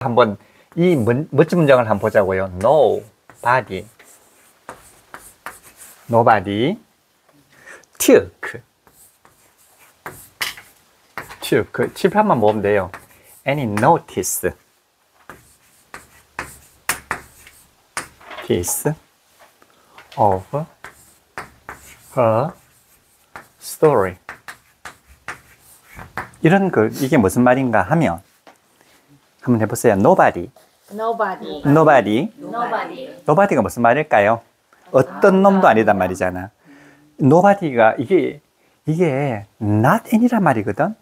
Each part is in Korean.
한번 이 멋진 문장을 한번 보자고요. Nobody. Nobody took. 칠판만 모으면 돼요. Any notice. of her story. 이런 이게 무슨 말인가 하면 한번 해보세요. Nobody. Nobody가 무슨 말일까요? 어떤 놈도 아니단 말이잖아. Nobody가 이게 not any란 말이거든.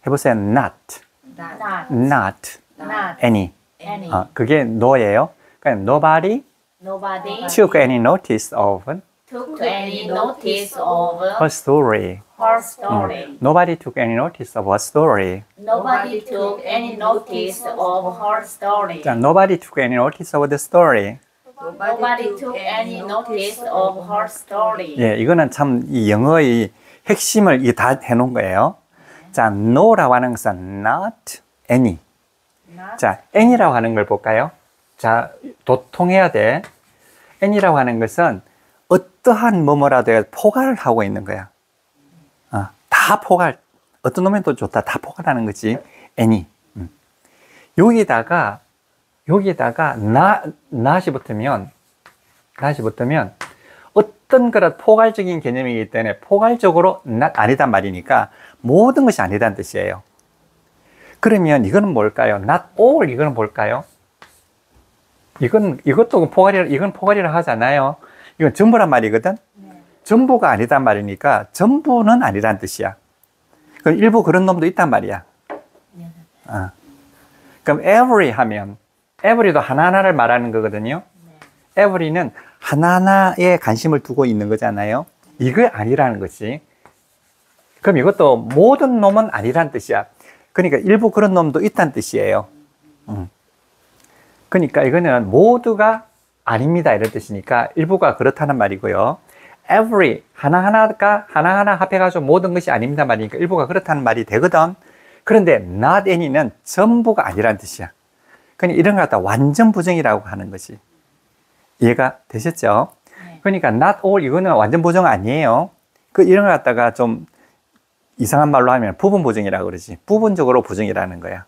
해보세요. Not any. 그게 no예요. 그러니까 nobody took any notice of her story. Nobody took any notice of her story. 자, nobody took any notice of the story. 예, 이거는 참 이 영어의 핵심을 이게 다 해놓은 거예요. 자, no라고 하는 것은 not any. 자, any라고 하는 걸 볼까요? 자, 도통해야 돼. any라고 하는 것은 어떠한 뭐뭐라도 포괄을 하고 있는 거야. 다 포괄. 어떤 놈이 또 좋다. 다 포괄하는 거지. any. 여기다가 not이 붙으면 어떤 그런 포괄적인 개념이기 때문에 포괄적으로 not 아니단 말이니까 모든 것이 아니다는 뜻이에요. 그러면 이거는 뭘까요? not all 이거는 뭘까요? 이것도 이건 포괄이라 하잖아요. 이건 전부란 말이거든. 전부가 아니단 말이니까 전부는 아니란 뜻이야. 그럼 일부 그런 놈도 있단 말이야. 그럼 every 하면 every도 하나하나를 말하는 거거든요. every는 하나하나에 관심을 두고 있는 거잖아요. 이거 아니라는 거지. 그럼 이것도 모든 놈은 아니란 뜻이야. 그러니까 일부 그런 놈도 있다는 뜻이에요. 그러니까 이거는 모두가 아닙니다 이런 뜻이니까 일부가 그렇다는 말이고요. every 하나하나 합해가지고 모든 것이 아닙니다 말이니까 일부가 그렇다는 말이 되거든. 그런데 not any는 전부가 아니란 뜻이야. 그러니까 이런 걸 갖다 완전 부정이라고 하는 거지. 이해가 되셨죠? 그러니까 not all 이거는 완전 부정 아니에요. 이런 걸 갖다가 좀 이상한 말로 하면 부분 부정이라고 그러지. 부분적으로 부정이라는 거야.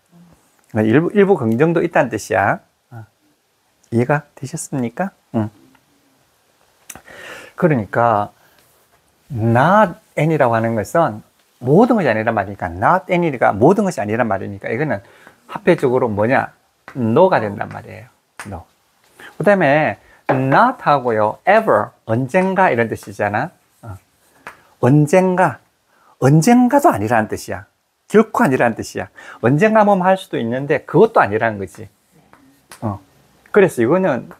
그러니까 일부 긍정도 있다는 뜻이야. 이해가 되셨습니까? 그러니까 not any라고 하는 것은 모든 것이 아니란 말이니까 not any가 모든 것이 아니란 말이니까 이거는 합해적으로 뭐냐? no가 된단 말이에요. no. 그 다음에 not 하고요. ever, 언젠가 이런 뜻이잖아. 언젠가도 아니라는 뜻이야. 결코 아니라는 뜻이야. 언젠가 뭐 할 수도 있는데 그것도 아니라는 거지. 그래서 이거는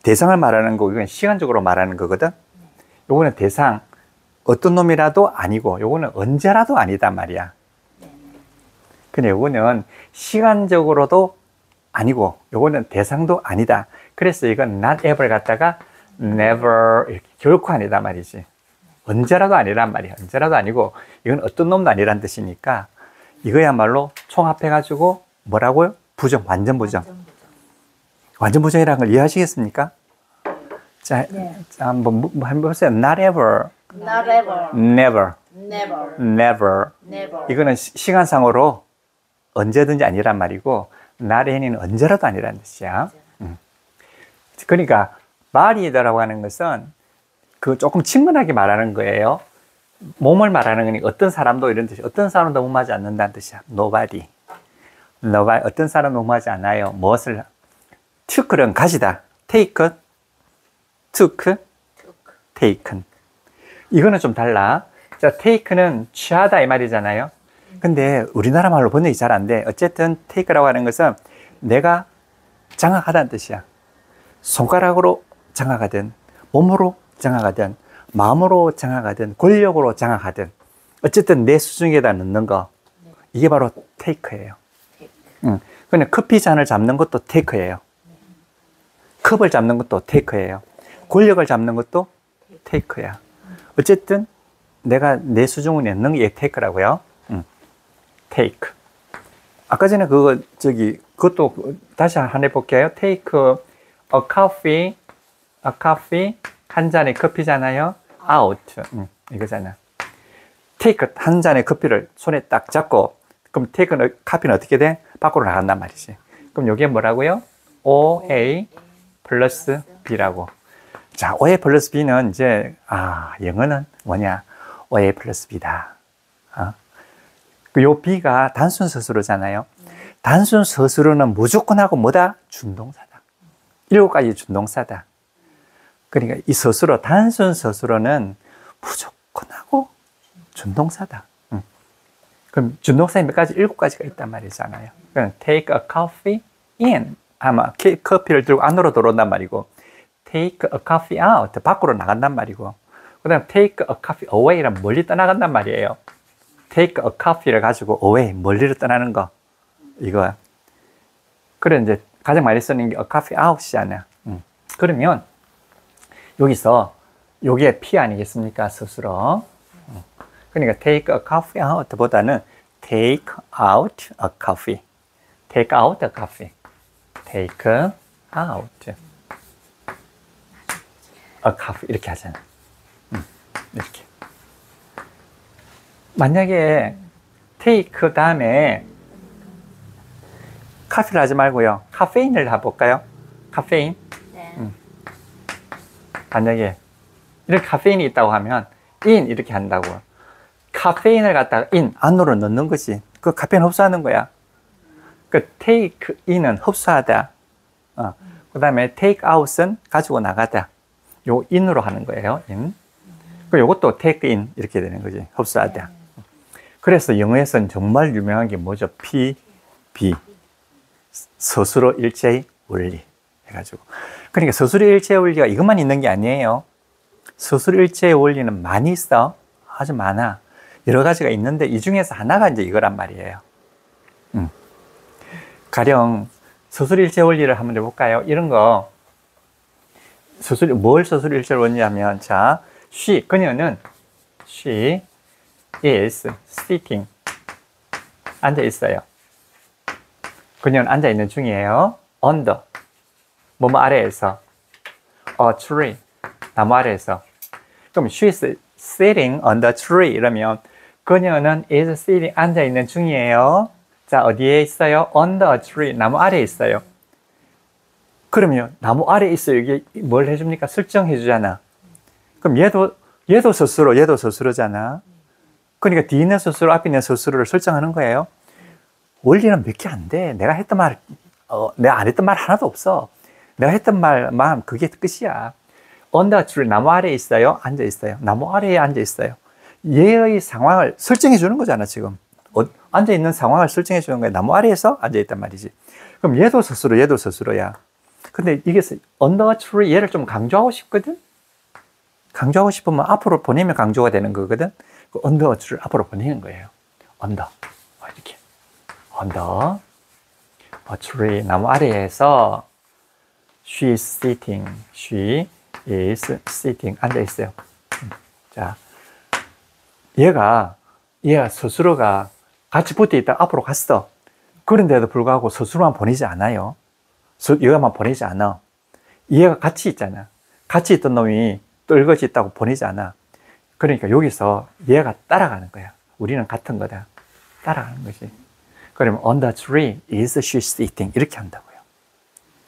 대상을 말하는 거고 이건 시간적으로 말하는 거거든. 요거는 대상, 어떤 놈이라도 아니고 요거는 언제라도 아니단 말이야. 근데 요거는 시간적으로도 아니고 요거는 대상도 아니다. 그래서 이건 not ever 갖다가 never 이렇게 결코 아니다 말이지. 언제라도 아니란 말이야. 언제라도 아니고 이건 어떤 놈도 아니란 뜻이니까 이거야말로 총합해가지고 뭐라고요? 부정, 완전 부정. 완전 부정이라는 걸 이해하시겠습니까? 자, 자 한번 해보세요. Not ever. Never. 이거는 시간상으로 언제든지 아니란 말이고 not any는 언제라도 아니란 뜻이야. 그러니까 body라고 하는 것은 조금 친근하게 말하는 거예요. 몸을 말하는 거니까 어떤 사람도 이런 뜻이 어떤 사람도 몸하지 않는다는 뜻이야. Nobody. 어떤 사람도 몸하지 않아요. 무엇을 took는 가지다. take, took, taken. 이거는 좀 달라. 자, take는 취하다 이 말이잖아요. 근데 우리나라 말로 번역이 잘 안 돼. 어쨌든 take라고 하는 것은 내가 장악하다는 뜻이야. 손가락으로 장악하든 몸으로 장악하든 마음으로 장악하든 권력으로 장악하든 어쨌든 내 수중에다 넣는 거 이게 바로 take예요. 그냥 커피 잔을 잡는 것도 take예요. 컵을 잡는 것도 take예요. 권력을 잡는 것도 take야. 어쨌든 내가 내 수중에 넣는 게 take라고요. take. 아까 전에 그것도 다시 한번 해볼게요. take a coffee, 한 잔의 커피잖아요. out, 이거잖아. take 한 잔의 커피를 손에 딱 잡고, 그럼 take coffee는 어떻게 돼? 밖으로 나간단 말이지. 그럼 이게 뭐라고요? OA 플러스 B라고. 자, OA 플러스 B는 이제, 영어는 뭐냐? OA 플러스 B다. 요 B가 단순 서술어잖아요. 단순 서술어는 무조건 하고 뭐다? 준동사다. 7가지 준동사다. 그러니까 이 서술어, 단순 서술어는 무조건 하고 준동사다. 그럼 준동사에 몇 가지? 7가지가 있단 말이잖아요. 그럼 take a coffee in. 아마 커피를 들고 안으로 들어온단 말이고, take a coffee out. 밖으로 나간단 말이고, 그 다음 take a coffee away란 멀리 떠나간단 말이에요. take a coffee를 가지고 away, 멀리로 떠나는 거. 이거. 그래, 이제 가장 많이 쓰는 게 a coffee out이잖아요. 그러면 여기서 요게 P 아니겠습니까? 스스로. 그러니까 take a coffee out 보다는 take out a coffee. take out a coffee. take out a coffee. 이렇게 하잖아. 이렇게. 만약에 take 다음에 카피를 하지 말고요. 카페인을 해볼까요? 카페인. 네. 만약에 이렇게 카페인이 있다고 하면 in 이렇게 한다고. 카페인을 갖다가 in 안으로 넣는 것이 그 카페인 흡수하는 거야. 그 take in은 흡수하다. 그 다음에 take out은 가지고 나가다. 요 in으로 하는 거예요. in. 그 요것도 take in 이렇게 되는 거지. 흡수하다. 그래서 영어에서는 정말 유명한 게 뭐죠? P, B. 서술어 일체의 원리 해가지고. 그러니까 서술어 일체의 원리가 이것만 있는 게 아니에요. 서술어 일체의 원리는 많이 있어. 아주 많아. 여러 가지가 있는데 이 중에서 하나가 이제 이거란 말이에요. 가령 서술어 일체의 원리를 한번 해볼까요? 이런 거 뭘 서술어 일체의 원리냐면, 자, 그녀는 she is sitting, 앉아 있어요. 그녀는 앉아 있는 중이에요. under, 뭐뭐 아래에서. a tree, 나무 아래에서. 그럼 she is sitting on the tree 이러면 그녀는 is sitting, 앉아 있는 중이에요. 자, 어디에 있어요? under a tree, 나무 아래에 있어요. 그러면 나무 아래에 있어요. 이게 뭘 해줍니까? 설정해 주잖아. 그럼 얘도 서술어잖아. 그러니까 뒤에 있는 서술어, 앞에 있는 서술어를 설정하는 거예요. 원리는 몇 개 안 돼. 내가 했던 말, 내가 안 했던 말 하나도 없어. 내가 했던 말만 그게 끝이야. under a tree, 나무 아래에 있어요. 앉아 있어요. 나무 아래에 앉아 있어요. 얘의 상황을 설정해 주는 거잖아, 지금. 앉아 있는 상황을 설정해 주는 거야. 나무 아래에서 앉아 있단 말이지. 그럼 얘도 서술어야. 근데 이게 under a tree, 얘를 좀 강조하고 싶거든? 강조하고 싶으면 앞으로 보내면 강조가 되는 거거든? 그 under a tree 앞으로 보내는 거예요. under. 이렇게. under a tree, 나무 아래에서 she is sitting, 앉아 있어요. 자, 얘가 서술어가 같이 붙어 있다 앞으로 갔어. 그런데도 불구하고 서술어만 보내지 않아요. 얘가만 보내지 않아. 얘가 같이 있잖아. 같이 있던 놈이 떨거지 있다고 보내지 않아. 그러니까 여기서 얘가 따라가는 거야. 우리는 같은 거다. 따라가는 거지. 그러면 on the tree is she sitting 이렇게 한다고요.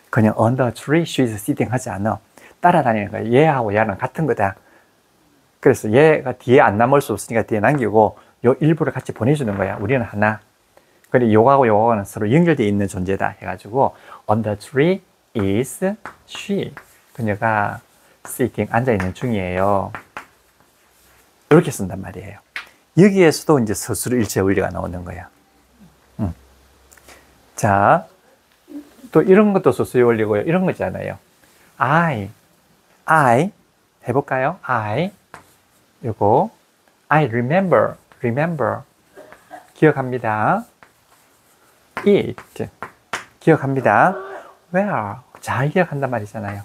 그냥 on the tree she is sitting 하지 않아. 따라다니는 거야. 얘하고 얘는 같은 거다. 그래서 얘가 뒤에 안 남을 수 없으니까 뒤에 남기고 요 일부를 같이 보내주는 거야. 우리는 하나. 그리고 요거하고 요거는 서로 연결되어 있는 존재다 해가지고 on the tree is she. 그녀가 sitting, 앉아있는 중이에요. 이렇게 쓴단 말이에요. 여기에서도 이제 서술어 일체 원리가 나오는 거야. 자, 또 이런 것도 서술어 원리고요. 이런 거잖아요. I 해볼까요? 요거 I remember 기억합니다. it 기억합니다. where 잘 기억한단 말이잖아요.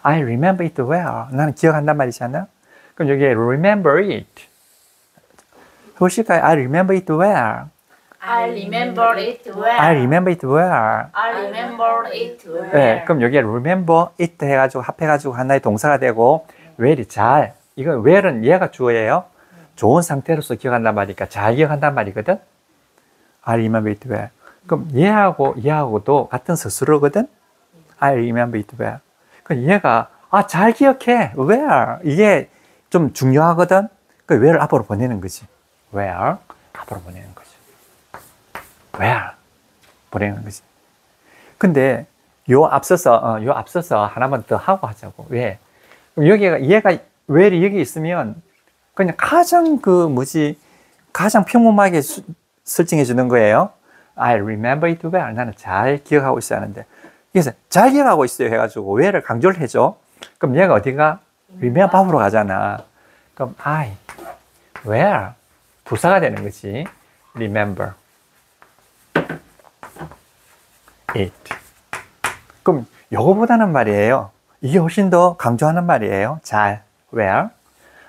I remember it well. 나는 기억한단 말이잖아. 그럼 여기에 remember it. 보실까요? I remember it well. I remember it well. I remember it well. I remember it well. 네, 그럼 여기에 remember it 해가지고 합해가지고 하나의 동사가 되고 well이 잘. 이거 well은 얘가 주어예요. 좋은 상태로서 기억한단 말이니까 잘 기억한단 말이거든. I remember it well. 그럼 얘하고도 같은 서술어거든. I remember it well. 그럼 얘가 잘 기억해. well. 이게 좀 중요하거든. 그 well을 앞으로 보내는 거지. well. 앞으로 보내는 거지. well. 보내는 거지. 근데 요 앞서서 하나만 더 하고 하자고. 왜? 그럼 얘가 well이 여기 있으면 그냥 가장 가장 평범하게 설정해 주는 거예요. I remember it well. 나는 잘 기억하고 있어야 하는데. 그래서 잘 기억하고 있어요 해가지고 well을 강조를 해줘. 그럼 얘가 어디가? remember 앞으로 가잖아. 그럼 I, well. 부사가 되는 거지. remember it. 그럼 요거보다는 말이에요. 이게 훨씬 더 강조하는 말이에요. 잘, well.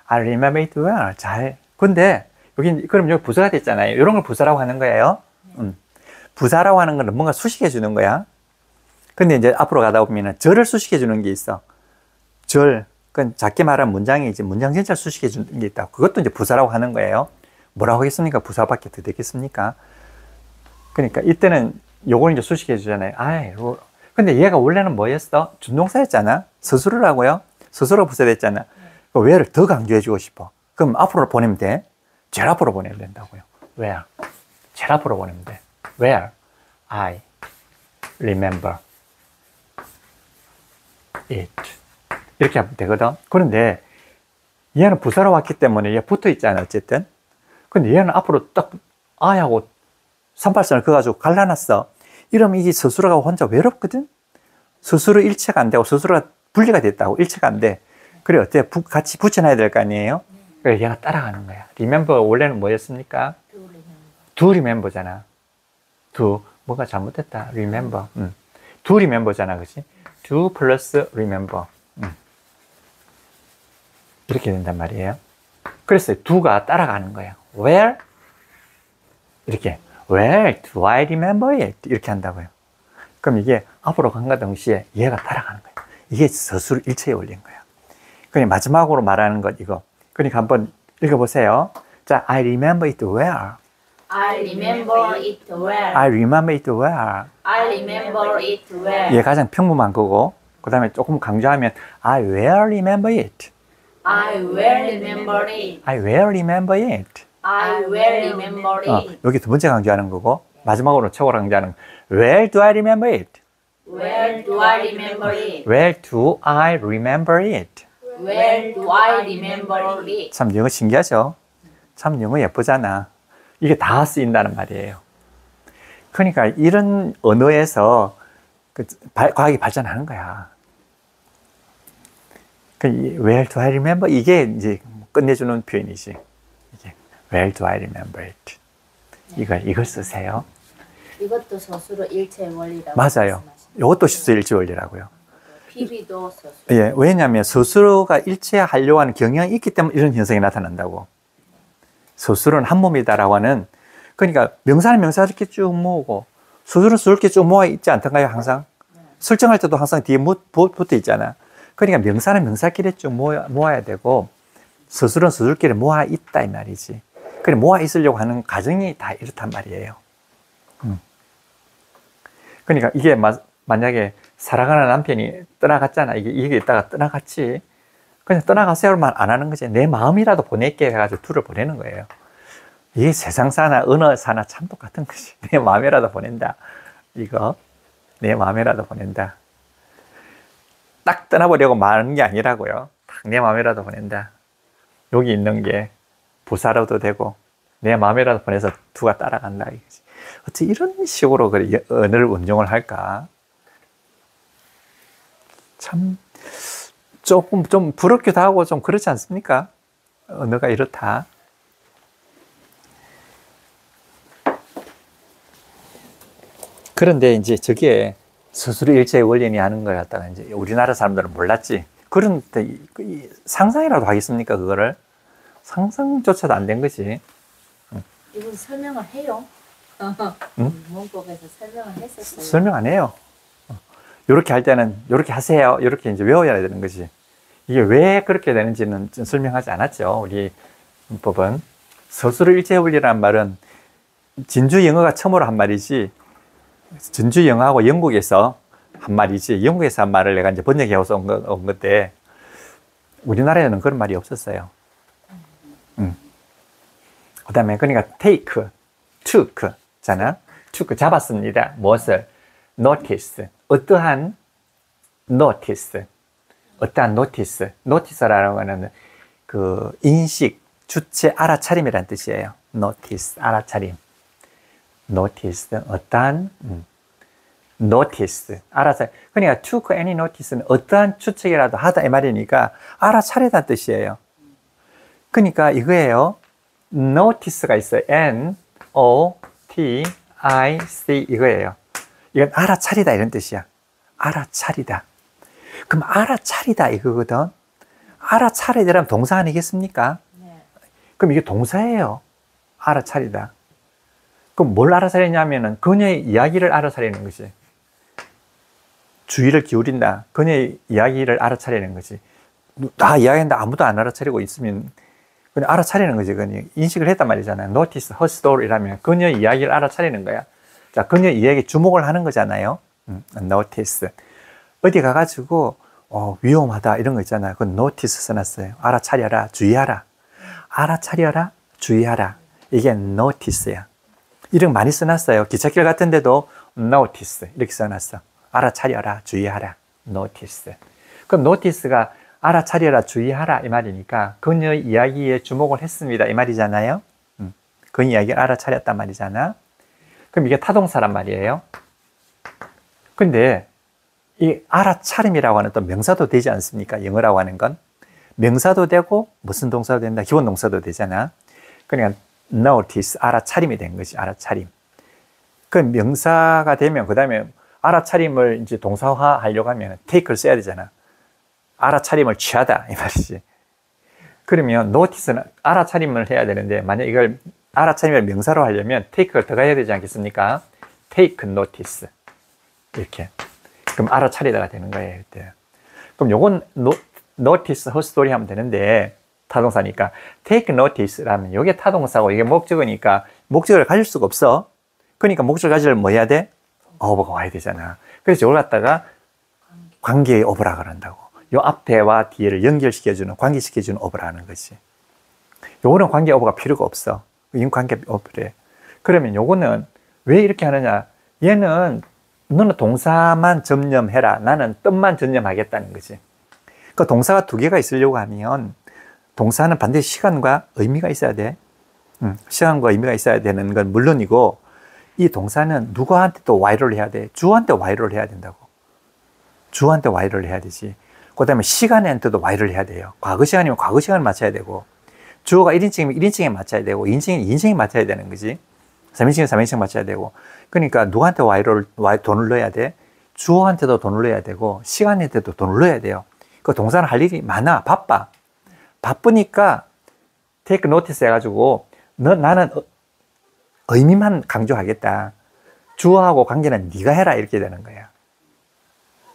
I remember it well. 잘. 근데 그럼 여기 부사가 됐잖아요. 이런 걸 부사라고 하는 거예요. 부사라고 하는 건 뭔가 수식해 주는 거야. 근데 이제 앞으로 가다 보면은 절을 수식해 주는 게 있어. 절. 그건 작게 말하면 문장이 이제 문장 전체를 수식해 주는 게 있다. 그것도 이제 부사라고 하는 거예요. 뭐라고 하겠습니까? 부사밖에 더 되겠습니까? 그러니까 이때는 요걸 이제 수식해 주잖아요. 근데 얘가 원래는 뭐였어? 준동사였잖아. 서술어라고요. 서술어 부사 됐잖아. 그 where를 더 강조해 주고 싶어. 그럼 앞으로 보내면 돼. 제일 앞으로 보내면 된다고요. where. 제일 앞으로 보내면 돼. where I remember it. 이렇게 하면 되거든. 그런데 얘는 부사로 왔기 때문에 얘 붙어 있잖아. 어쨌든. 근데 얘는 앞으로 딱 I하고 38선을 그어가지고 갈라놨어. 이러면 이게 서술어가 혼자 외롭거든? 서술어 일체가 안 되고 서술어가 분리가 됐다고. 일체가 안 돼. 그래, 어때? 같이 붙여놔야 될 거 아니에요? 그래, 얘가 따라가는 거야. remember 원래는 뭐였습니까? do remember잖아. do. 뭐가 잘못됐다. remember. do remember잖아. 그치? do 플러스 remember. 이렇게 된단 말이에요. 그래서 do가 따라가는 거예요. where? 이렇게. where do I remember it? 이렇게 한다고요. 그럼 이게 앞으로 간과 동시에 얘가 따라가는 거예요. 이게 서술 일체에 올린 거예요. 그냥 마지막으로 말하는 것 이거. 그러니까 한번 읽어보세요. 자, I remember it well. I remember it well. I remember it well. I remember it well. 얘 가장 평범한 거고, 그 다음에 조금 강조하면 I well remember it. I well remember it. I well remember it. I well remember it. 여기 두 번째 강조하는 거고, 마지막으로 최고로 강조하는 거. Where do I remember it? Where do I remember it? Where do I remember it? Where do I remember it? 참 영어 신기하죠? 참 영어 예쁘잖아. 이게 다 쓰인다는 말이에요. 그러니까 이런 언어에서 과학이 발전하는 거야. Where do I remember? 이게 이제 끝내주는 표현이지. 이게 Where do I remember it? 이걸 쓰세요. 이것도 서술어 일체 원리라고 맞아요. 이것도 서술어 일체 원리라고요. PB도 서술어. 예, 왜냐하면 서술어가 일체하려고 하는 경향이 있기 때문에 이런 현상이 나타난다고. 서술어는 한 몸이다라고 하는, 그러니까 명사는 명사 이렇게 쭉 모으고 서술은 서술 이렇게 쭉 모아 있지 않던가요? 항상 설정할 때도 항상 뒤에 붙어 있잖아. 그러니까 명사는 명사끼리 쭉 모아야 되고 서술은 서술끼리 모아 있다 이 말이지. 그래 모아 있으려고 하는 과정이 다 이렇단 말이에요. 그러니까 이게 만약에 사랑하는 남편이 떠나갔잖아. 이게 있다가 떠나갔지. 그냥 떠나가세요만 안 하는 거지. 내 마음이라도 보낼게 해가지고 둘을 보내는 거예요. 이게 세상사나 언어사나 참 똑같은 것이. 내 마음이라도 보낸다. 이거 내 마음이라도 보낸다. 딱 떠나보려고 말하는 게 아니라고요. 딱 내 마음이라도 보낸다. 여기 있는 게 부사로도 되고 내 마음이라도 보내서 두가 따라간다. 이거지. 어떻게 이런 식으로 언어를 운용을 할까? 참 조금 좀 부럽기도 하고 좀 그렇지 않습니까? 언어가 이렇다. 그런데 이제 저게 서술어 일체의 원리니 하는 걸 갖다가 이제 우리나라 사람들은 몰랐지. 그런데 상상이라도 하겠습니까? 그거를 상상조차도 안 된 거지. 이분 설명을 해요? 문법에서 설명을 했었어요. 설명 안 해요. 이렇게 할 때는 이렇게 하세요. 이렇게 이제 외워야 되는 거지. 이게 왜 그렇게 되는지는 설명하지 않았죠. 우리 문법은. 서술어 일체 원리라는 말은 진주 영어가 처음으로 한 말이지, 진주 영어하고 영국에서 한 말이지, 영국에서 한 말을 내가 이제 번역해서 온 건데, 우리나라에는 그런 말이 없었어요. 그 다음에, 그러니까, take, took, 잖아. took, 잡았습니다. 무엇을? notice. 어떠한 notice. 어떠한 notice. notice라는 거는 그 인식, 주체, 알아차림이라는 뜻이에요. notice, 알아차림. notice, 어떠한, notice, 알아차림. 그러니까 took any notice는 어떠한 추측이라도 하다 이 말이니까 알아차리다는 뜻이에요. 그러니까 이거예요. notice가 있어요. N-O-T-I-C 이거예요. 이건 알아차리다 이런 뜻이야. 알아차리다. 그럼 알아차리다 이거거든. 알아차리다라면 동사 아니겠습니까? 네. 그럼 이게 동사예요. 알아차리다. 그럼 뭘 알아차리냐면은 그녀의 이야기를 알아차리는 거지. 주의를 기울인다. 그녀의 이야기를 알아차리는 거지. 다 이야기했는데 아무도 안 알아차리고 있으면 그냥 알아차리는 거지. 그냥 인식을 했단 말이잖아요. Notice her story라면 그녀의 이야기를 알아차리는 거야. 자, 그녀의 이야기에 주목을 하는 거잖아요. Notice. 어디 가가지고 위험하다 이런 거 있잖아요. 그건 notice 써놨어요. 알아차려라, 주의하라. 알아차려라, 주의하라. 이게 notice야. 이런 거 많이 써놨어요. 기찻길 같은 데도 notice 이렇게 써놨어. 알아차려라, 주의하라. notice. 그럼 notice가 알아차려라, 주의하라 이 말이니까 그녀의 이야기에 주목을 했습니다 이 말이잖아요. 그 이야기를 알아차렸단 말이잖아. 그럼 이게 타동사란 말이에요. 근데 이 알아차림이라고 하는 또 명사도 되지 않습니까? 영어라고 하는 건 명사도 되고 무슨 동사도 된다? 기본 동사도 되잖아. 그러니까 notice, 알아차림이 된 거지. 알아차림. 그 명사가 되면 그 다음에 알아차림을 이제 동사화 하려고 하면 take를 써야 되잖아. 알아차림을 취하다 이 말이지. 그러면 notice는 알아차림을 해야 되는데 만약 이걸 알아차림을 명사로 하려면 take를 더 가야 되지 않겠습니까? take notice 이렇게. 그럼 알아차리다가 되는 거예요. 이때. 그럼 요건 notice her story 하면 되는데 타동사니까 take notice라면 이게 타동사고 이게 목적어니까 목적어를 가질 수가 없어. 그러니까 목적을 가지려면 뭐 해야 돼? 어버가 와야 되잖아. 그래서 이걸 갖다가 관계의 어버라 그런다고. 요 앞에와 뒤에를 연결시켜주는, 관계시켜주는 어버라 하는 거지. 요거는 관계 어버가 필요가 없어. 이건 관계 어버래. 그러면 요거는 왜 이렇게 하느냐? 얘는 너는 동사만 전념해라. 나는 뜻만 전념하겠다는 거지. 그 동사가 두 개가 있으려고 하면 동사는 반드시 시간과 의미가 있어야 돼. 시간과 의미가 있어야 되는 건 물론이고 이 동사는 누구한테 또 와이를 해야 돼? 주어한테 와이를 해야 된다고. 주어한테 와이를 해야 되지. 그 다음에 시간한테도 와이를 해야 돼요. 과거 시간이면 과거 시간을 맞춰야 되고 주어가 1인칭이면 1인칭에 맞춰야 되고 2인칭이면 2인칭에 맞춰야 되는 거지. 3인칭은 3인칭 맞춰야 되고 그러니까 누구한테 돈을 넣어야 돼? 주어한테도 돈을 넣어야 되고 시간한테도 돈을 넣어야 돼요. 그 동사는 할 일이 많아. 바빠. 바쁘니까 take notice 해가지고 나는 의미만 강조하겠다. 주어하고 관계는 네가 해라 이렇게 되는 거야.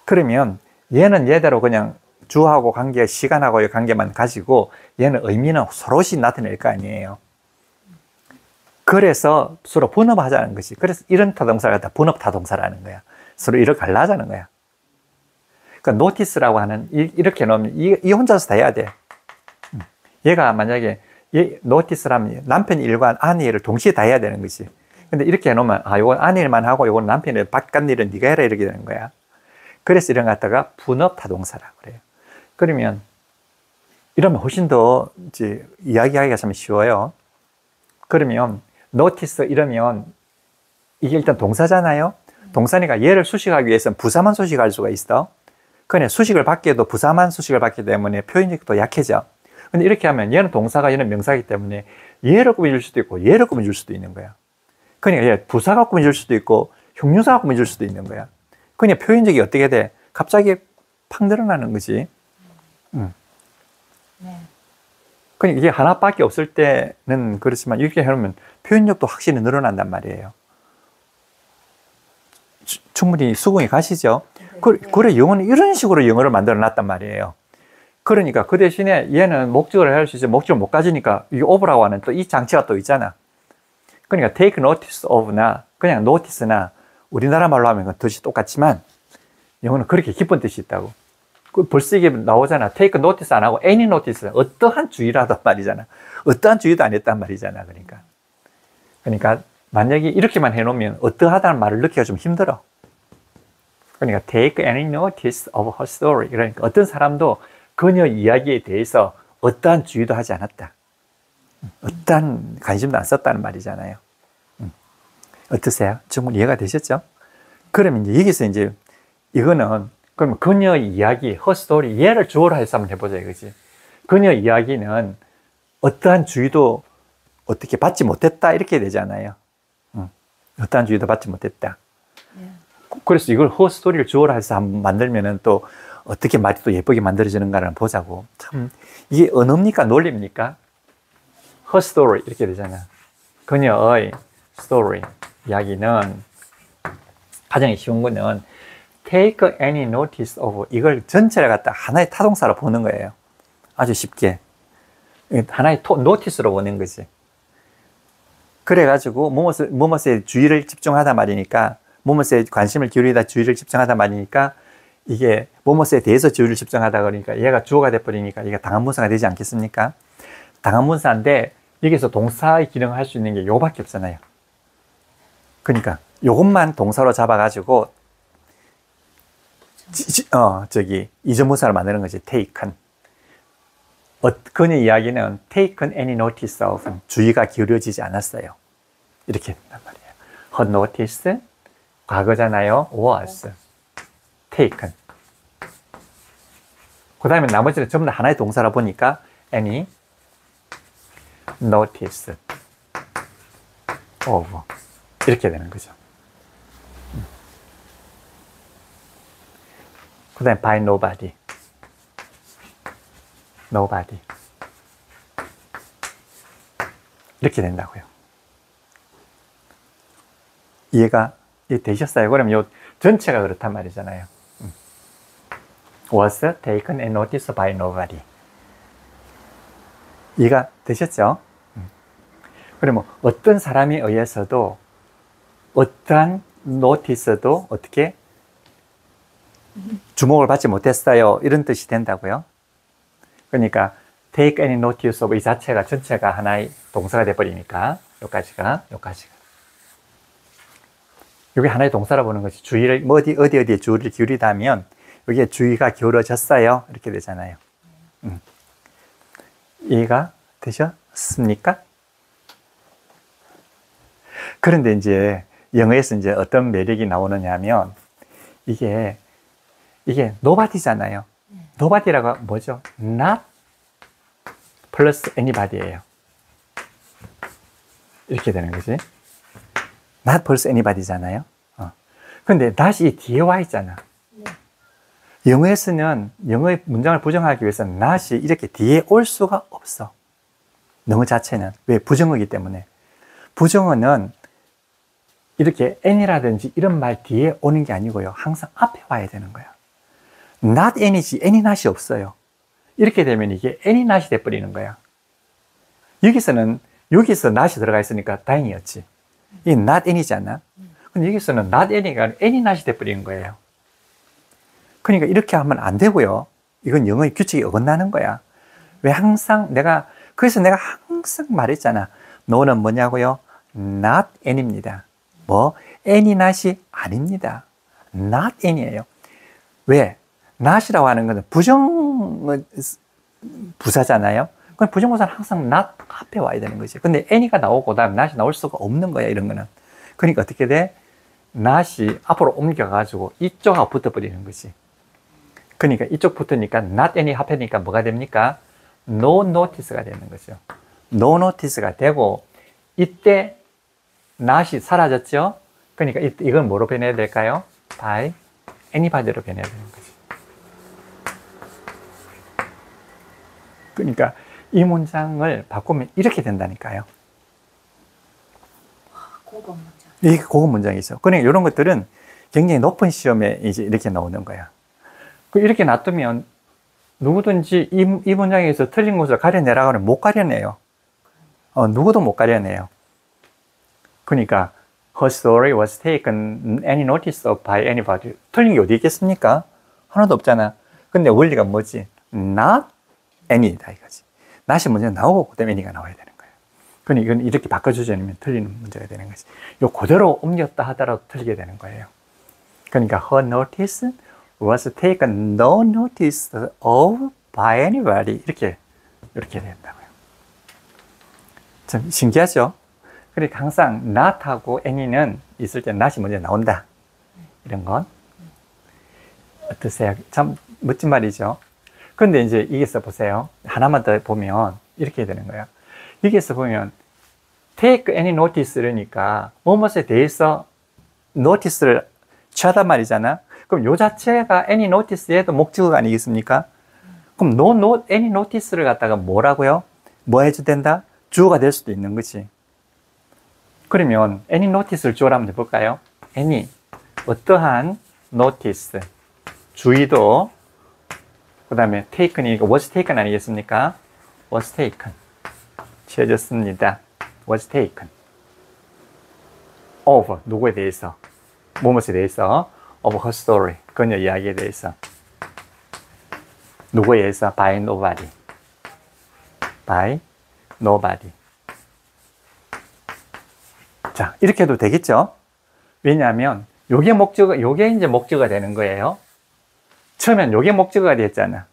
그러면 얘는 얘대로 그냥 주어하고 관계, 시간하고의 관계만 가지고 얘는 의미는 서로씩 나타낼 거 아니에요. 그래서 서로 분업하자는 것이. 그래서 이런 타동사가 다 분업 타동사라는 거야. 서로 이렇게 갈라자는 거야. 그러니까 노티스라고 하는 이렇게 놓으면 이 혼자서 다 해야 돼. 얘가 만약에 노티스라면 남편 일과 아내 일을 동시에 다 해야 되는 거지. 근데 이렇게 해놓으면 요건 아내 일만 하고 요건 남편 일, 바깥 일은 네가 해라 이렇게 되는 거야. 그래서 이런 거 갖다가 분업 타동사라고 그래요. 그러면 이러면 훨씬 더 이제 이야기하기가 참 쉬워요. 그러면 notice 이러면 이게 일단 동사잖아요. 동사니까 얘를 수식하기 위해서는 부사만 수식할 수가 있어. 그런데 수식을 받기에도 부사만 수식을 받기 때문에 표현력도 약해져. 근데 이렇게 하면 얘는 동사가 얘는 명사이기 때문에 얘를 꾸며줄 수도 있고 얘를 꾸며줄 수도 있는 거야. 그러니까 얘 부사가 꾸며줄 수도 있고 형용사가 꾸며줄 수도 있는 거야. 그러니까 표현력이 어떻게 돼? 갑자기 팍 늘어나는 거지. 네. 그러니까 이게 하나밖에 없을 때는 그렇지만 이렇게 해놓으면 표현력도 확실히 늘어난단 말이에요. 충분히 수긍이 가시죠? 네. 그래, 영어는 이런 식으로 영어를 만들어 놨단 말이에요. 그러니까 그 대신에 얘는 목적을 할 수 있지, 목적을 못 가지니까 이 over라고 하는 또 이 장치가 또 있잖아. 그러니까 take notice of나 그냥 notice나 우리나라 말로 하면 그 뜻이 똑같지만 영어는 그렇게 깊은 뜻이 있다고. 벌써 이게 나오잖아. take notice 안 하고 any notice, 어떠한 주의라도 말이잖아. 어떠한 주의도 안 했단 말이잖아. 그러니까 만약에 이렇게만 해놓으면 어떠하다는 말을 넣기가 좀 힘들어. 그러니까 take any notice of her story. 그러니까 어떤 사람도 그녀 이야기에 대해서 어떠한 주의도 하지 않았다. 어떠한 관심도 안 썼다는 말이잖아요. 어떠세요? 충분히 이해가 되셨죠? 그러면 이제 여기서 이제 이거는 그러면 그녀 이야기, her story, 얘를 주어로 해서 한번 해보자 이거지. 그녀 이야기는 어떠한 주의도 어떻게 받지 못했다 이렇게 되잖아요. 어떠한 주의도 받지 못했다. 그래서 이걸 her story를 주어로 해서 한번 만들면은 또 어떻게 말이 또 예쁘게 만들어지는가를 보자고. 참 이게 언어입니까? 논리입니까? her story 이렇게 되잖아. 그녀의 story 이야기는 가장 쉬운 거는 take any notice of 이걸 전체를 갖다 하나의 타동사로 보는 거예요. 아주 쉽게 하나의 notice로 보는 거지. 그래가지고 무엇에 주의를 집중하다 말이니까 무엇에 관심을 기울이다 주의를 집중하다 말이니까 이게 무엇에 대해서 주의를 집중하다 그러니까 얘가 주어가 돼버리니까 이게 당한문사가 되지 않겠습니까? 당한문사인데 여기서 동사의 기능을 할 수 있는 게 요거밖에 없잖아요. 그러니까 요것만 동사로 잡아가지고 이전문사를 만드는 거지. taken. 그녀 이야기는 taken any notice of 주의가 기울여지지 않았어요. 이렇게 된단 말이에요. her notice 과거잖아요. was taken. 그 다음에 나머지는 전부 다 하나의 동사라 보니까 any notice of 이렇게 되는 거죠. 그 다음에 by nobody. nobody. 이렇게 된다고요. 이해가 되셨어요? 그러면 요 전체가 그렇단 말이잖아요. was taken and noticed by nobody. 이해가 되셨죠? 그러면 어떤 사람에 의해서도 어떠한 notice도 어떻게 주목을 받지 못했어요. 이런 뜻이 된다고요. 그러니까 take any notice of 이 자체가 전체가 하나의 동사가 돼버리니까 여기까지가 여기 하나의 동사라 보는 것이 주의를 어디에 주의를 기울이다 하면 여기에 주의가 기울어졌어요. 이렇게 되잖아요. 이해가 되셨습니까? 그런데 이제 영어에서 이제 어떤 매력이 나오느냐 하면 이게 nobody잖아요. nobody라고 뭐죠? not plus anybody예요. 이렇게 되는 거지. not plus anybody잖아요. 근데 not이 뒤에 와 있잖아. 영어에서는 영어의 문장을 부정하기 위해서는 not이 이렇게 뒤에 올 수가 없어. 영어 자체는. 왜? 부정어이기 때문에. 부정어는 이렇게 any라든지 이런 말 뒤에 오는 게 아니고요. 항상 앞에 와야 되는 거야. not any지 any not이 없어요. 이렇게 되면 이게 any not이 돼버리는 거야. 여기서 not이 들어가 있으니까 다행이었지. 이게 not any잖아. 근데 여기서는 not any가 any not이 돼버리는 거예요. 그러니까 이렇게 하면 안 되고요. 이건 영어의 규칙이 어긋나는 거야. 왜 그래서 내가 항상 말했잖아. no는 뭐냐고요? not any입니다. any not이 아닙니다. not any예요. 왜? not이라고 하는 것은 부사잖아요. 그럼 부정부사는 항상 not 앞에 와야 되는 거지. 근데 any가 나오고 그다음 not이 나올 수가 없는 거야, 이런 거는. 그러니까 어떻게 돼? not이 앞으로 옮겨가지고 이쪽하고 붙어버리는 거지. 그러니까 이쪽 붙으니까 not any 합해니까 뭐가 됩니까? no notice가 되는 거죠. no notice가 되고 이때 not이 사라졌죠? 그러니까 이건 뭐로 변해야 될까요? by anybody로 변해야 되는 거죠. 그러니까 이 문장을 바꾸면 이렇게 된다니까요. 고급 문장. 이게 고급 문장이죠. 그러니까 이런 것들은 굉장히 높은 시험에 이제 이렇게 나오는 거야. 이렇게 놔두면 누구든지 이 문장에서 틀린 것을 가려내라고 하면 못 가려내요. 누구도 못 가려내요. 그러니까 her story was taken any notice of by anybody. 틀린 게 어디 있겠습니까? 하나도 없잖아. 근데 원리가 뭐지? not any다 이거지. not이 먼저 나오고 그다음에 any가 나와야 되는 거예요. 그러니까 이건 이렇게 바꿔주지 않으면 틀리는 문제가 되는 거지. 요 그대로 옮겼다 하더라도 틀리게 되는 거예요. 그러니까 her notice was taken no notice of by anybody 이렇게 된다고요. 참 신기하죠? 그러니까 항상 not하고 any는 있을 때 not이 먼저 나온다. 이런 건 어떠세요? 참 멋진 말이죠. 그런데 이제 여기서 보세요. 하나만 더 보면 이렇게 되는 거예요. 여기서 보면 take any notice 이러니까 무엇에 대해서 notice를 취하단 말이잖아. 그럼 요 자체가 any notice에도 목적어가 아니겠습니까? 그럼 any notice를 갖다가 뭐라고요? 뭐 해도 된다? 주어가 될 수도 있는 거지. 그러면 any notice를 주어로 한번 해볼까요? any 어떠한 notice 주의도 그 다음에 taken이니까 was taken 아니겠습니까? was taken 취해졌습니다. was taken of 누구에 대해서 무엇에 대해서 of her story 그녀 이야기에 대해서 누구에 의해서 by nobody by nobody. 자, 이렇게 해도 되겠죠? 왜냐하면 요게 이제 목적어가 되는 거예요. 처음엔 요게 목적어가 됐잖아.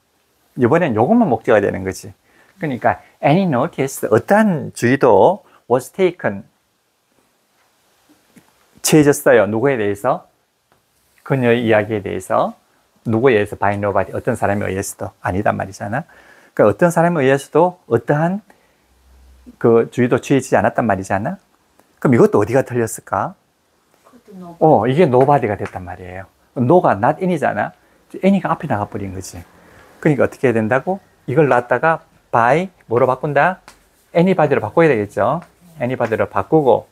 이번엔 요것만 목적어가 되는 거지. 그러니까 any notice 어떠한 주의도 was taken 취해졌어요. 누구에 대해서? 그녀의 이야기에 대해서. 누구에 의해서? by nobody. 어떤 사람에 의해서도 아니단 말이잖아. 그러니까 어떤 사람에 의해서도 어떠한 그 주의도 취해지지 않았단 말이잖아. 그럼 이것도 어디가 틀렸을까? 이게 nobody가 됐단 말이에요. no가 not in이잖아. any가 앞에 나가버린 거지. 그러니까 어떻게 해야 된다고? 이걸 놨다가 by 뭐로 바꾼다? anybody로 바꿔야 되겠죠. anybody로 바꾸고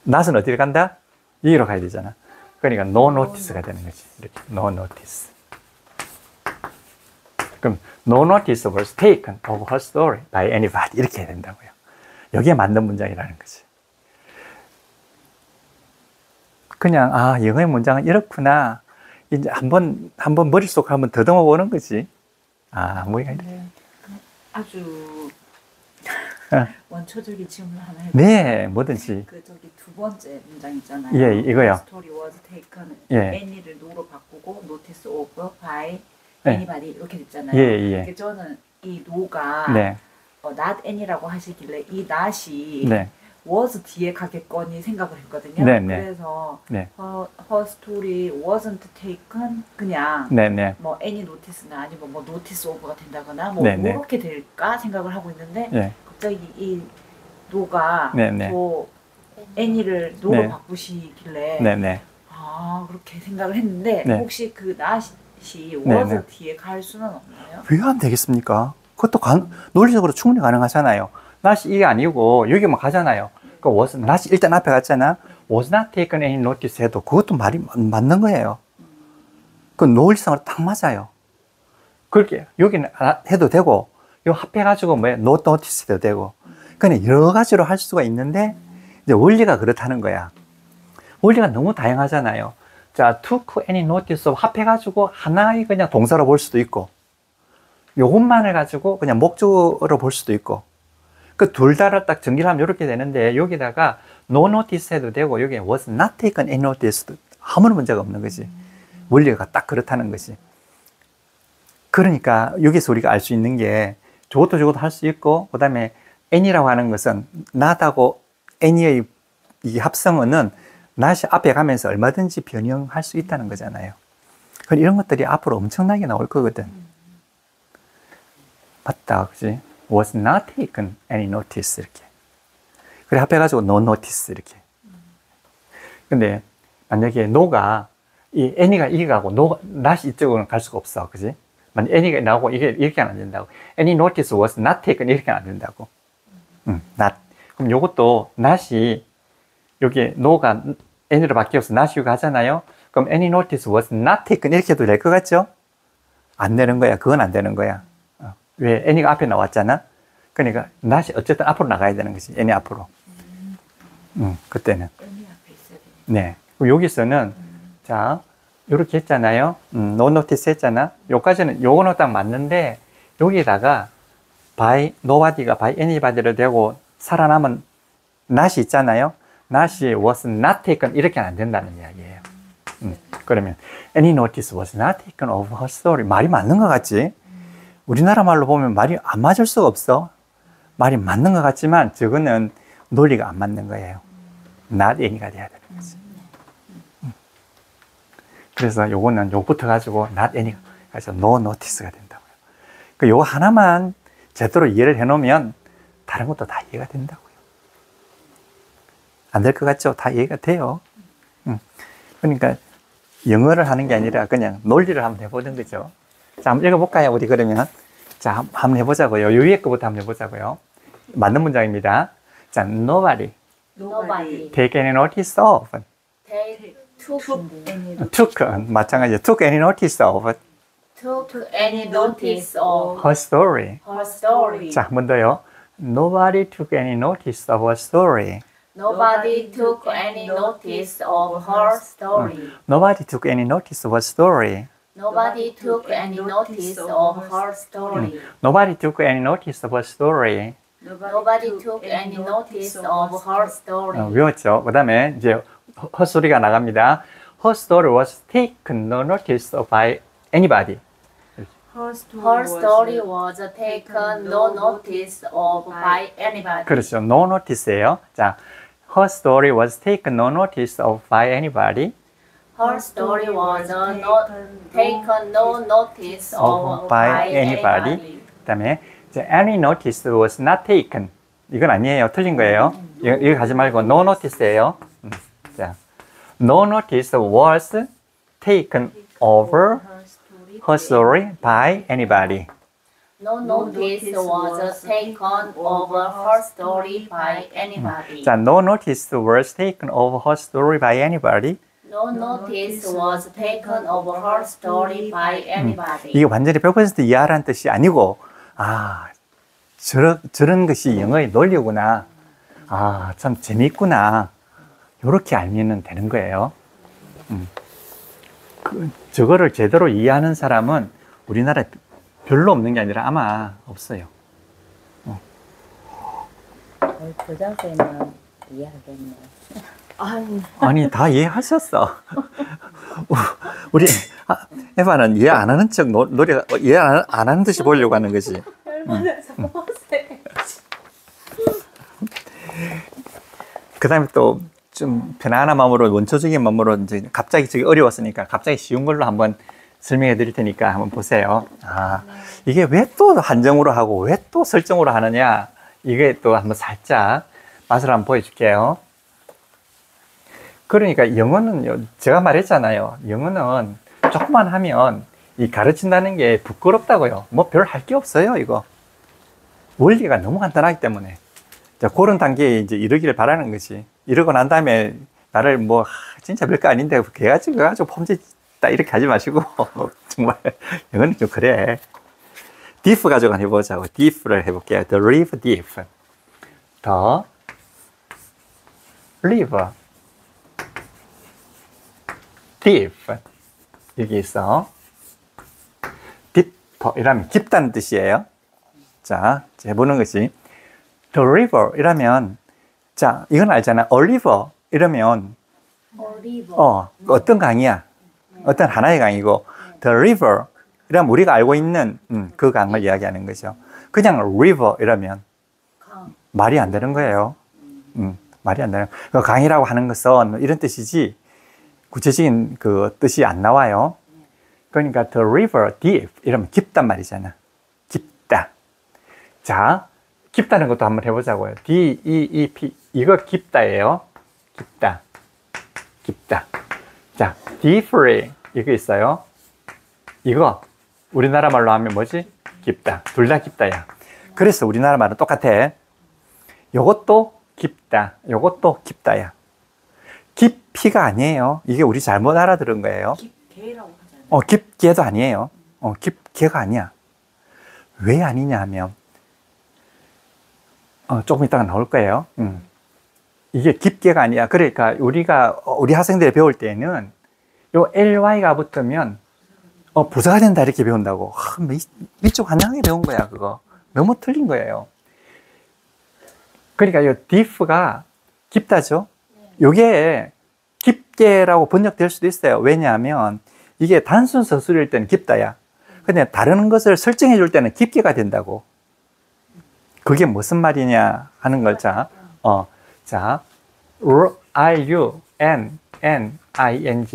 not은 어디로 간다? 여기로 가야 되잖아. 그러니까 no notice가 되는 거지. 이렇게 no notice. 그럼 no notice was taken of her story by anybody 이렇게 해야 된다고요. 여기에 맞는 문장이라는 거지. 그냥 영어의 문장은 이렇구나. 이제 한번 머릿속으로 한번 더듬어 보는 거지. 뭐가 이래. 아주 원초적인 질문 하나 해볼까요? 네, 뭐든지. 저기 두 번째 문장 있잖아요. 예, 이거요. Story was taken. 예. any를 no로 바꾸고 notice of by 예. anybody 이렇게 됐잖아요. 예. 저는 이 no가 네. not any라고 하시길래 이 not이 네. was 뒤에 가겠거니 생각을 했거든요. 네. 그래서 네. her story wasn't taken 그냥 네. 뭐 any notice나 아니면 뭐 notice of가 된다거나 뭐 네. 그렇게 될까 생각을 하고 있는데 네. 갑자기 이 no가 네. 또 any를 no로 네. 바꾸시길래 네. 그렇게 생각을 했는데 네. 혹시 그 not이 네. was 네. 뒤에 갈 수는 없나요? 왜 안 되겠습니까? 그것도 논리적으로 충분히 가능하잖아요. not이 이게 아니고 여기만 가잖아요. 그 was not이 일단 앞에 갔잖아. was not taken any notice 해도 그것도 말이 맞는 거예요. 그 논리상으로 딱 맞아요. 그렇게 여기는 해도 되고 요 합해가지고 no notice 해도 되고 그냥 여러 가지로 할 수가 있는데 이제 원리가 그렇다는 거야. 원리가 너무 다양하잖아요. 자, took any notice 합해가지고 하나의 그냥 동사로 볼 수도 있고 요것만을 가지고 그냥 목적어로 볼 수도 있고 그 둘 다를 딱 정리를 하면 이렇게 되는데 여기다가 no notice 해도 되고 여기 was not taken any notice도 아무런 문제가 없는 거지. 원리가 딱 그렇다는 거지. 그러니까 여기서 우리가 알 수 있는 게 저것도 할 수 있고 그 다음에 any라고 하는 것은 not하고 any의 이 합성어는 not이 앞에 가면서 얼마든지 변형할 수 있다는 거잖아요. 그럼 이런 것들이 앞으로 엄청나게 나올 거거든. 맞다, 그지? Was not taken any notice 이렇게. 그래 합해가지고 no notice 이렇게. 근데 만약에 no가 이 any가 이게 가고 not이 이쪽으로는 갈 수가 없어, 그지? 만약 any가 나오고 이게 이렇게 안 된다고. Any notice was not taken 이렇게 안 된다고. not. 그럼 요것도 not이 여기 no가 any로 바뀌어서 not이고 하잖아요. 그럼 any notice was not taken 이렇게 해도 될 것 같죠? 안 되는 거야. 그건 안 되는 거야. 왜? any가 앞에 나왔잖아. 그러니까 not이 어쨌든 앞으로 나가야 되는 거지. any 앞으로. 그때는. any 앞에 있어야 되네. 네. 그럼 여기서는 자 이렇게 했잖아요. no notice 했잖아. 요까지는 요거는 딱 맞는데 여기다가 by nobody가 by anybody로 되고 살아남은 not이 있잖아요. not이 was not taken 이렇게 안 된다는 이야기예요. 그러면 any notice was not taken of her story 말이 맞는 것 같지? 우리나라 말로 보면 말이 안 맞을 수가 없어. 말이 맞는 것 같지만 저거는 논리가 안 맞는 거예요. not any가 돼야 되는 거지. 그래서 요거는 요거부터 가지고 not any가 그래서 no notice가 된다고요. 그 요거 하나만 제대로 이해를 해놓으면 다른 것도 다 이해가 된다고요. 안 될 것 같죠? 다 이해가 돼요. 그러니까 영어를 하는 게 아니라 그냥 논리를 한번 해보는 거죠. 자, 한번 읽어볼까요? 우리 그러면. 자, 한번 해보자고요. 요 위에 거부터 한번 해보자고요. 맞는 문장입니다. 자, nobody nobody take any notice of. took, 마찬가지로 took any notice of took any notice of her story. her story. 자, 한 번 더요. Nobody took any notice of her story. Nobody took any notice of her story. Nobody took any notice of her story. Nobody took any notice of her story. Nobody took any notice of her story. Nobody took any notice of her story. 외웠죠? 그 다음에 이제 헛소리가 나갑니다. Her story was taken no notice of by anybody. Her story was taken no notice of by anybody. 그렇죠. No notice예요. 자, her story was taken no notice of by anybody. Her story was taken no notice of by anybody. 그 다음에 any notice was not taken. 이건 아니에요. 틀린 거예요. 이거 하지 말고 no notice예요. 자, no notice was taken over her story by anybody. No notice was taken over her story by anybody. 자, no notice was taken over her story by anybody. No notice was taken over her story by anybody. 이게 완전히 100% 이해하라는 뜻이 아니고, 아, 저런 것이 영어의 논리구나. 아, 참 재밌구나. 이렇게 알면 되는 거예요. 저거를 제대로 이해하는 사람은 우리나라에 별로 없는 게 아니라 아마 없어요. 교장선생님은 이해하겠네요. 아니, 다 이해하셨어. 우리 에바는 이해 안 하는 척 노래가 이해 안 하는 듯이 보려고 하는 거지. 그 다음에 또 좀 편안한 마음으로, 원초적인 마음으로 이제 갑자기 저기 어려웠으니까 갑자기 쉬운 걸로 한번 설명해 드릴 테니까 한번 보세요. 아, 이게 왜 또 한정으로 하고 왜 또 설정으로 하느냐. 이게 또 한번 살짝 맛을 한번 보여줄게요. 그러니까 영어는 제가 말했잖아요. 영어는 조금만 하면 이 가르친다는 게 부끄럽다고요. 뭐 별 할 게 없어요, 이거. 원리가 너무 간단하기 때문에. 자, 그런 단계에 이제 이르기를 바라는 거지. 이러고 난 다음에 나를 뭐, 진짜 별거 아닌데, 그래가지고 폼지 딱 이렇게 하지 마시고, 정말, 영어는 좀 그래. diff 가지고 한번 해보자고. diff를 해볼게요. The river diff. The river diff. 여기 있어. deeper 이라면 깊다는 뜻이에요. 자, 해보는 것이. The river 이라면, 자, 이건 알잖아. A river 이러면, 어떤 강이야? 어떤 하나의 강이고, The river 이러면 우리가 알고 있는 그 강을 이야기하는 거죠. 그냥 river 이러면 말이 안 되는 거예요. 말이 안 되는. 그 강이라고 하는 것은 이런 뜻이지 구체적인 그 뜻이 안 나와요. 그러니까 the river deep 이러면 깊단 말이잖아. 깊다. 자, 깊다는 것도 한번 해보자고요. D-E-E-P 이거 깊다예요. 깊다. 깊다. 자, deeply 이거 있어요. 이거 우리나라 말로 하면 뭐지? 깊다. 둘 다 깊다야. 그래서 우리나라 말은 똑같아. 요것도 깊다. 요것도 깊다야. 깊이가 아니에요. 이게 우리 잘못 알아들은 거예요. 깊게라고 하잖아요. 깊게도 아니에요. 깊게가 아니야. 왜 아니냐 하면, 조금 이따가 나올 거예요. 이게 깊게가 아니야. 그러니까 우리 학생들이 배울 때는 요 LY가 붙으면, 부사가 된다 이렇게 배운다고. 미쪽 환장하게 배운 거야, 그거. 너무 틀린 거예요. 그러니까 이 deep가 깊다죠? 요게 깊게라고 번역될 수도 있어요. 왜냐하면 이게 단순 서술일 때는 깊다야. 근데 다른 것을 설정해 줄 때는 깊게가 된다고. 그게 무슨 말이냐 하는 걸 자, R-U-N-N-I-N-G,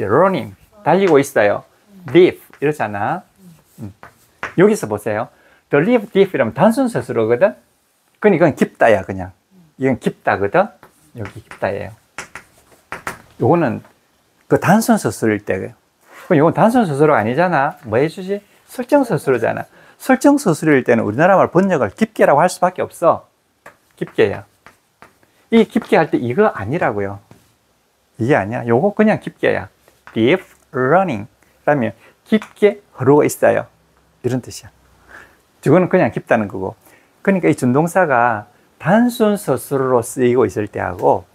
running. 달리고 있어요. deep. 이러잖아. 여기서 보세요. The live deep 이러면 단순 서술어거든? 그러니까 이건 깊다야, 그냥. 이건 깊다거든? 여기 깊다예요. 요거는 그 단순 서술일 때예요. 그럼 이건 단순 서술어가 아니잖아. 뭐 해주지? 설정 서술어잖아. 설정 서술일 때는 우리나라 말 번역을 깊게라고 할 수밖에 없어. 깊게야. 이 깊게 할 때 이거 아니라고요. 이게 아니야. 요거 그냥 깊게야. deep running. 그러면 깊게 흐르고 있어요. 이런 뜻이야. 이거는 그냥 깊다는 거고. 그러니까 이 준동사가 단순 서술어로 쓰이고 있을 때하고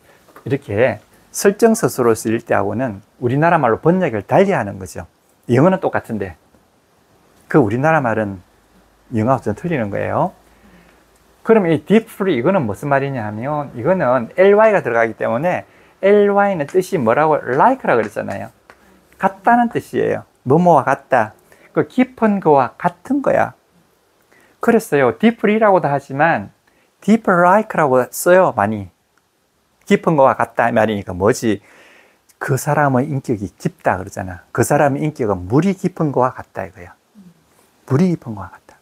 이렇게 설정 서술어로 쓰일 때하고는 우리나라 말로 번역을 달리하는 거죠. 영어는 똑같은데 그 우리나라 말은 영어하고 좀 틀리는 거예요. 그럼 이 deeply 이거는 무슨 말이냐 하면 이거는 ly가 들어가기 때문에 ly는 뜻이 뭐라고 like라고 그랬잖아요. 같다는 뜻이에요. 뭐뭐와 같다. 그 깊은 거와 같은 거야. 그랬어요. deeply라고도 하지만 deep like라고 써요, 많이. 깊은 거와 같다 말이니까 뭐지? 그 사람의 인격이 깊다 그러잖아. 그 사람의 인격은 물이 깊은 거와 같다 이거야. 물이 깊은 거와 같다.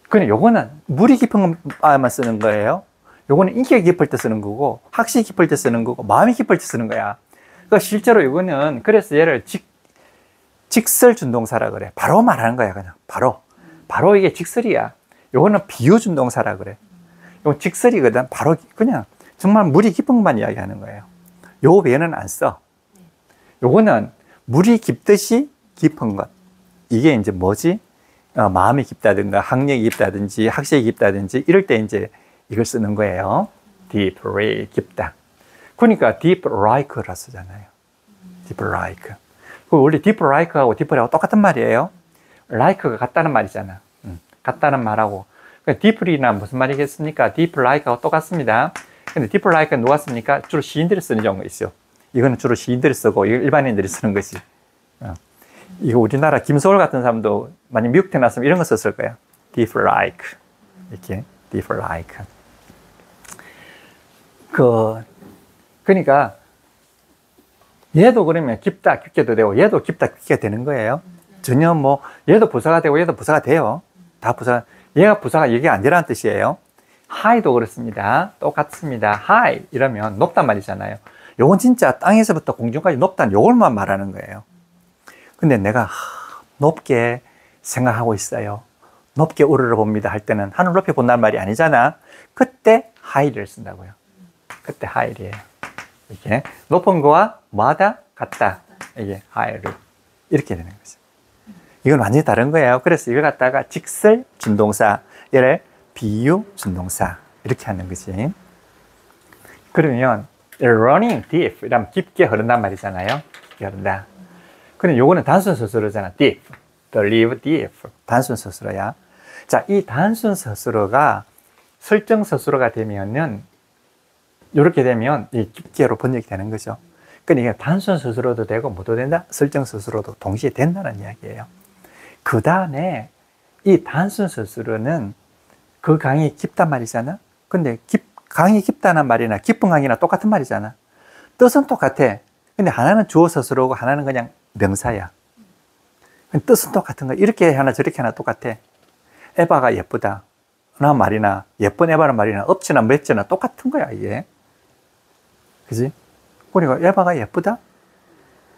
근데 요거는 물이 깊은 것만 쓰는 거예요. 요거는 인격이 깊을 때 쓰는 거고, 학식이 깊을 때 쓰는 거고, 마음이 깊을 때 쓰는 거야. 그러니까 실제로 이거는 그래서 얘를 직설 준동사라 그래. 바로 말하는 거야, 그냥. 바로 이게 직설이야. 요거는 비유 준동사라 그래. 요건 직설이거든. 바로 그냥 정말 물이 깊은 것만 이야기하는 거예요. 요 외에는 안 써. 요거는 물이 깊듯이 깊은 것. 이게 이제 뭐지? 마음이 깊다든가 학력이 깊다든지 학식이 깊다든지 이럴 때 이제 이걸 쓰는 거예요. deeply 깊다. 그러니까 deep like라 쓰잖아요. deep like. 원래 deep like하고 deeply하고 똑같은 말이에요. like가 같다는 말이잖아. 같다는 말하고. 그러니까 deeply나 무슨 말이겠습니까? deep like하고 똑같습니다. 근데 deep like는 누가 씁니까? 주로 시인들이 쓰는 경우가 있어요. 이거는 주로 시인들이 쓰고 일반인들이 쓰는 것이. 이거 우리나라 김소월 같은 사람도 만약 미국 태어났으면 이런 거 썼을 거야. deep like. 이렇게 deep like. 그러니까 얘도 그러면 깊다 깊게도 되고 얘도 깊다 깊게 되는 거예요. 전혀 뭐 얘도 부사가 되고 얘도 부사가 돼요. 다 부사. 얘가 부사가 얘기 안 되라는 뜻이에요. high도 그렇습니다. 똑같습니다. high 이러면 높단 말이잖아요. 요건 진짜 땅에서부터 공중까지 높다는 요걸만 말하는 거예요. 근데 내가 높게 생각하고 있어요. 높게 우러러 봅니다 할 때는 하늘 높이 본다는 말이 아니잖아. 그때 high를 쓴다고요. 그때 high이에요. 이렇게 높은 거와 뭐하다? 같다. 이게 high를 이렇게 되는 거죠. 이건 완전히 다른 거예요. 그래서 이걸 갖다가 직설 준동사, 얘를 비유 준동사 이렇게 하는 거지. 그러면 running deep 이러면 깊게 흐른단 말이잖아요. 깊게 흐른다. 근데 요거는 단순 서술어잖아. deep, the live deep. 단순 서술어야. 자, 이 단순 서술어가 설정 서술어가 되면은 이렇게 되면 이 깊게로 번역이 되는 거죠. 그러니까 단순 서술어도 되고 뭐도 된다? 설정 서술어도 동시에 된다는 이야기예요. 그 다음에 이 단순 서술어는 그 강이 깊단 말이잖아. 근데 강이 깊다는 말이나 깊은 강이나 똑같은 말이잖아. 뜻은 똑같아. 근데 하나는 주어 서술어고 하나는 그냥 명사야. 뜻은 똑같은 거야. 이렇게 하나 저렇게 하나 똑같아. 에바가 예쁘다 나 말이나 예쁜 에바는 말이나 업지나 맺지나 똑같은 거야 이게. 그지? 그러니까 에바가 예쁘다?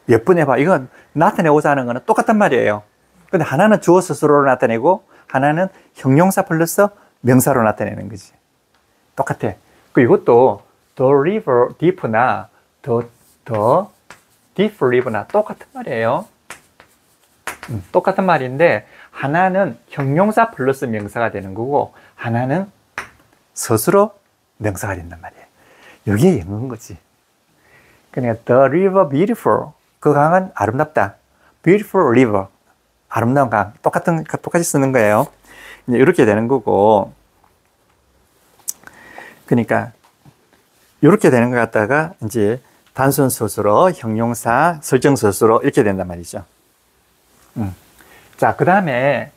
예쁜 에바 이건 나타내고자 하는 거는 똑같단 말이에요. 근데 하나는 주어 스스로로 나타내고 하나는 형용사 플러스 명사로 나타내는 거지. 똑같아. 그 이것도 the river deep나 the the deep river나 똑같은 말이에요. 똑같은 말인데 하나는 형용사 플러스 명사가 되는 거고 하나는 스스로 명사가 된단 말이에요. 이게 영어인 거지. 그러니까 the river beautiful, 그 강은 아름답다. beautiful river, 아름다운 강. 똑같이 쓰는 거예요. 이제 이렇게 되는 거고, 그러니까 이렇게 되는 것 갖다가 이제 단순 스스로, 형용사, 설정 스스로 이렇게 된단 말이죠. 자, 그 다음에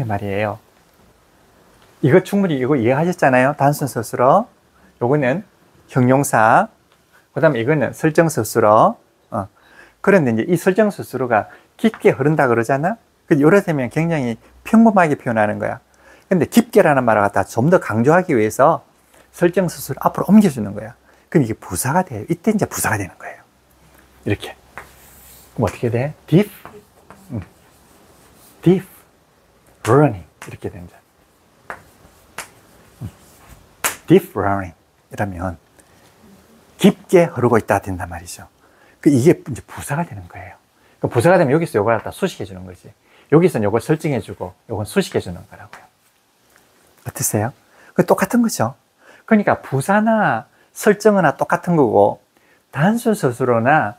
말이에요. 이거 충분히 이거 이해하셨잖아요. 단순 스스로, 요거는 형용사, 그 다음에 이거는 설정 스스로. 그런데 이제 이 설정 스스로가 깊게 흐른다 그러잖아. 요래 되면 굉장히 평범하게 표현하는 거야. 근데 깊게라는 말을 갖다 좀 더 강조하기 위해서 설정 스스로 앞으로 옮겨주는 거야. 그럼 이게 부사가 돼요. 이때 이제 부사가 되는 거예요. 이렇게. 그럼 어떻게 돼? deep, deep running 이렇게 된다. deep running 이라면 깊게 흐르고 있다 된단 말이죠. 이게 이제 부사가 되는 거예요. 부사가 되면 여기서 요걸 갖다 수식해 주는 거지. 여기서는 요걸 설정해 주고 요건 수식해 주는 거라고요. 어떠세요? 똑같은 거죠. 그러니까 부사나 설정어나 똑같은 거고 단수 스스로나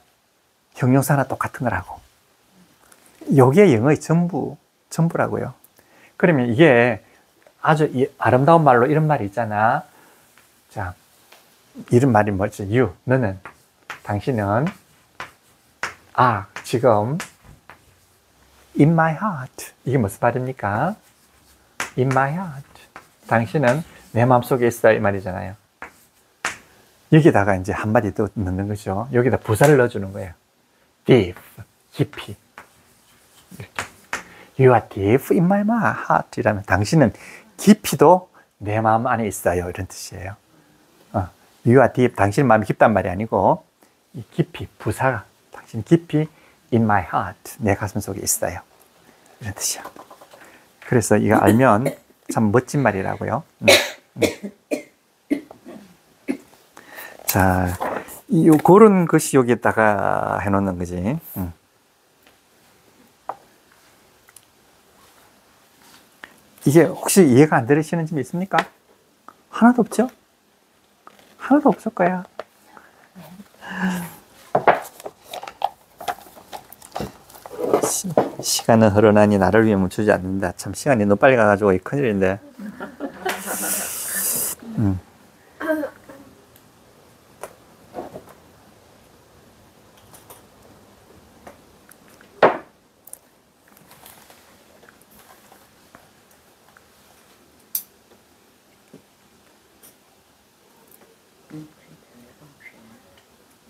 형용사나 똑같은 거라고. 요게 영어의 전부라고요. 그러면 이게 아주 아름다운 말로 이런 말이 있잖아. 자, 이런 말이 뭐지? you, 너는, 당신은 지금 in my heart. 이게 무슨 말입니까? in my heart. 당신은 내 마음속에 있어 이 말이잖아요. 여기다가 이제 한마디 또 넣는 거죠. 여기다 부사를 넣어주는 거예요. deep, 깊이. 이렇게. You are deep in my heart 이라면 당신은 깊이도 내 마음 안에 있어요. 이런 뜻이에요. You are deep, 당신 마음이 깊단 말이 아니고 이 깊이, 부사가 당신 깊이 in my heart, 내 가슴 속에 있어요. 이런 뜻이야. 그래서 이거 알면 참 멋진 말이라고요. 자, 그런 것이 여기에다가 해놓는 거지. 이게 혹시 이해가 안 되시는 점이 있습니까? 하나도 없죠? 하나도 없을 거야. 시간은 흐르나니 나를 위해 멈추지 않는다. 참 시간이 너무 빨리 가가지고 큰일인데.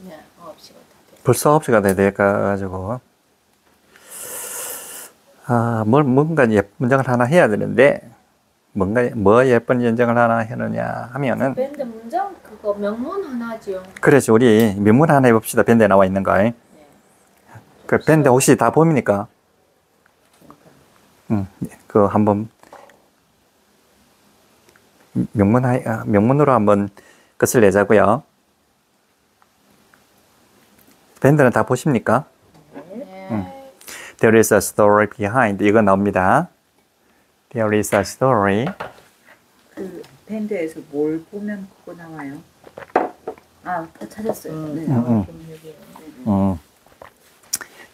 네, 9시가 다 돼. 벌써 9시가 돼가지고 뭔가 예쁜 문장을 하나 해야 되는데 뭐 예쁜 문장을 하나 하느냐 하면은 밴드 문장 그거 명문 하나죠. 그래서 우리 명문 하나 해봅시다. 밴드에 나와 있는 거. 그 밴드 혹시 다 봄입니까? 그 한번 명문으로 한번 끝을 내자고요. 밴드는 다 보십니까? 네. There is a story behind. 이거 나옵니다. There is a story. 그 밴드에서 뭘 보면 그거 나와요? 다 찾았어요. 네.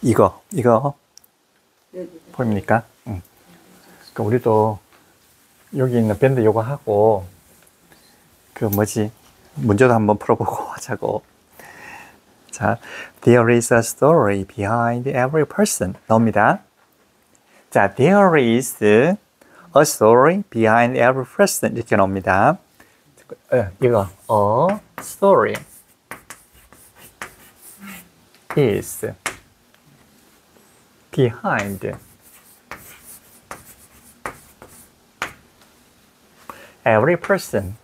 이거 네. 보입니까? 그러니까 우리도 여기 있는 밴드 요거 하고 문제도 한번 풀어보고 하자고. 자, there is a story behind every person 나옵니다. 자, there is a story behind every person 이렇게 나옵니다. 이거 a story is behind every person.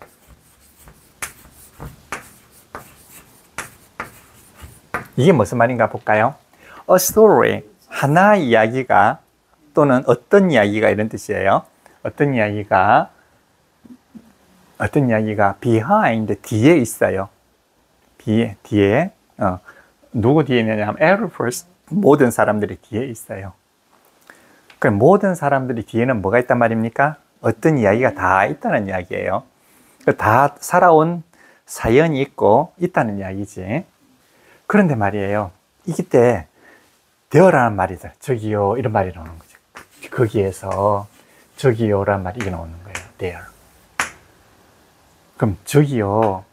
이게 무슨 말인가 볼까요? A story, 하나의 이야기가 또는 어떤 이야기가 이런 뜻이에요. 어떤 이야기가 behind, 뒤에 있어요. 뒤에 누구 뒤에 있느냐 하면 every person, 모든 사람들이 뒤에 있어요. 그럼 모든 사람들이 뒤에는 뭐가 있단 말입니까? 어떤 이야기가 다 있다는 이야기예요. 다 살아온 사연이 있고 있다는 이야기지. 그런데 말이에요. 이때 되어라는 말이 들 저기요 이런 말이 나오는 거죠. 거기에서 저기요라는 말이 이게 나오는 거예요. there. 그럼 저기요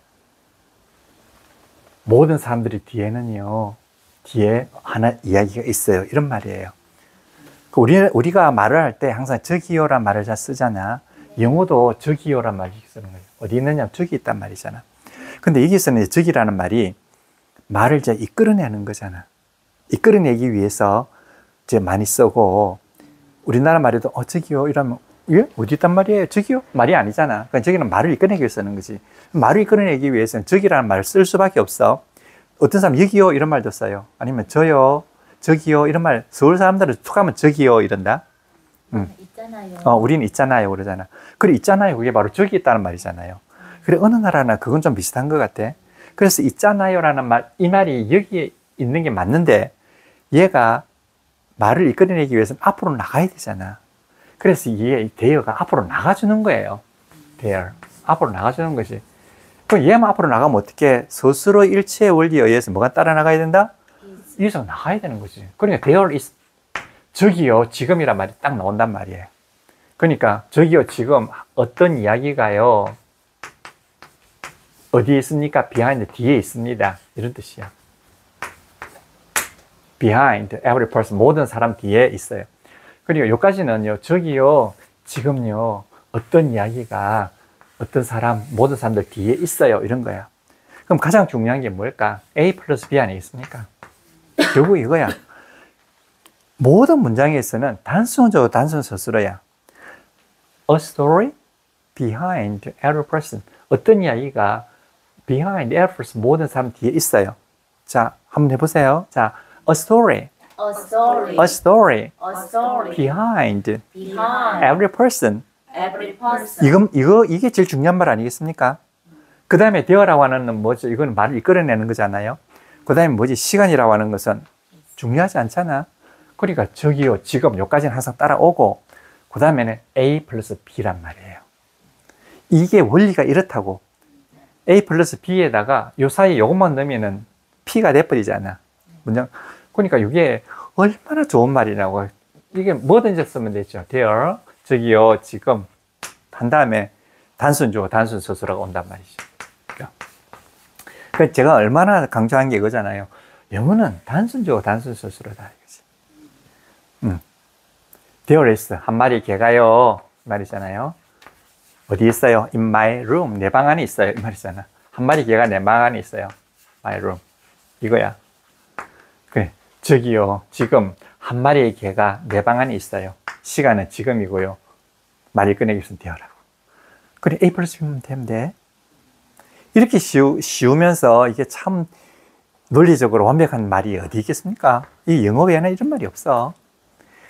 모든 사람들이 뒤에는요 뒤에 하나 이야기가 있어요 이런 말이에요. 우리가 말을 할 때 항상 저기요란 말을 잘 쓰잖아. 영어도 저기요란 말을 쓰는 거예요. 어디 있느냐 저기 있단 말이잖아. 근데 여기서는 저기라는 말이 말을 이제 이끌어내는 거잖아. 이끌어내기 위해서 이제 많이 쓰고, 우리나라 말에도 저기요 이러면 예? 어디 있단 말이에요? 저기요? 말이 아니잖아. 그러니까 저기는 말을 이끌어내기 위해서 쓰는 거지. 말을 이끌어내기 위해서는 저기라는 말을 쓸 수밖에 없어. 어떤 사람 여기요 이런 말도 써요. 아니면 저요, 저기요 이런 말. 서울 사람들은 툭 하면 저기요 이런다. 있잖아요. 우리는 있잖아요 그러잖아. 그래 있잖아요 그게 바로 저기 있다는 말이잖아요. 그래 어느 나라나 그건 좀 비슷한 것 같아. 그래서 있잖아요라는 말, 이 말이 여기에 있는 게 맞는데 얘가 말을 이끌어내기 위해서는 앞으로 나가야 되잖아. 그래서 얘 대여가 앞으로 나가주는 거예요. 대여 앞으로 나가주는 것이. 그럼 얘만 앞으로 나가면 어떻게? 스스로 일체의 원리에 의해서 뭐가 따라 나가야 된다? 이어서 나가야 되는 거지. 그러니까 there is, 저기요 지금이란 말이 딱 나온단 말이에요. 그러니까 저기요 지금 어떤 이야기가요 어디에 있습니까? behind, 뒤에 있습니다 이런 뜻이야. behind every person, 모든 사람 뒤에 있어요. 그리고 여기까지는요 저기요 지금요 어떤 이야기가 어떤 사람, 모든 사람들 뒤에 있어요 이런 거야. 그럼 가장 중요한 게 뭘까? A 플러스 B 안에 있습니까? 결국 이거야. 모든 문장에서는 단순적 단순 서술어야. A story behind every person. 어떤 이야기가 behind every person, 모든 사람 뒤에 있어요. 자, 한번 해보세요. 자, a story. A story. A story. A story. behind Behind every person. every person. 이게 제일 중요한 말 아니겠습니까? 그 다음에 되어라고 하는 건 뭐죠? 이건 말을 이끌어내는 거잖아요. 그 다음에 뭐지? 시간이라고 하는 것은 중요하지 않잖아. 그러니까 저기요, 지금 여기까지는 항상 따라오고, 그 다음에는 A 플러스 B란 말이에요. 이게 원리가 이렇다고. A 플러스 B에다가 요 사이에 요것만 넣으면은 P가 돼버리잖아. 문장. 그러니까 이게 얼마나 좋은 말이라고. 이게 뭐든지 쓰면 되죠. there, 저기요, 지금. 한 다음에 단순주어, 단순 서술어가 온단 말이죠. 그러니까 제가 얼마나 강조한 게 이거잖아요. 영어는 단순주어, 단순 서술어다. 이거지. there is, 한 마리 개가요. 이 말이잖아요. 어디 있어요? In my room. 내 방 안에 있어요. 이 말이잖아. 한 마리 개가 내 방 안에 있어요. My room. 이거야. 그래. 저기요. 지금 한 마리의 개가 내 방 안에 있어요. 시간은 지금이고요. 말을 꺼내기 위해서는 되어라고. 그래. A 플러스 B면 되면 돼. 이렇게 쉬우면서 이게 참 논리적으로 완벽한 말이 어디 있겠습니까? 이 영어 외에는 이런 말이 없어.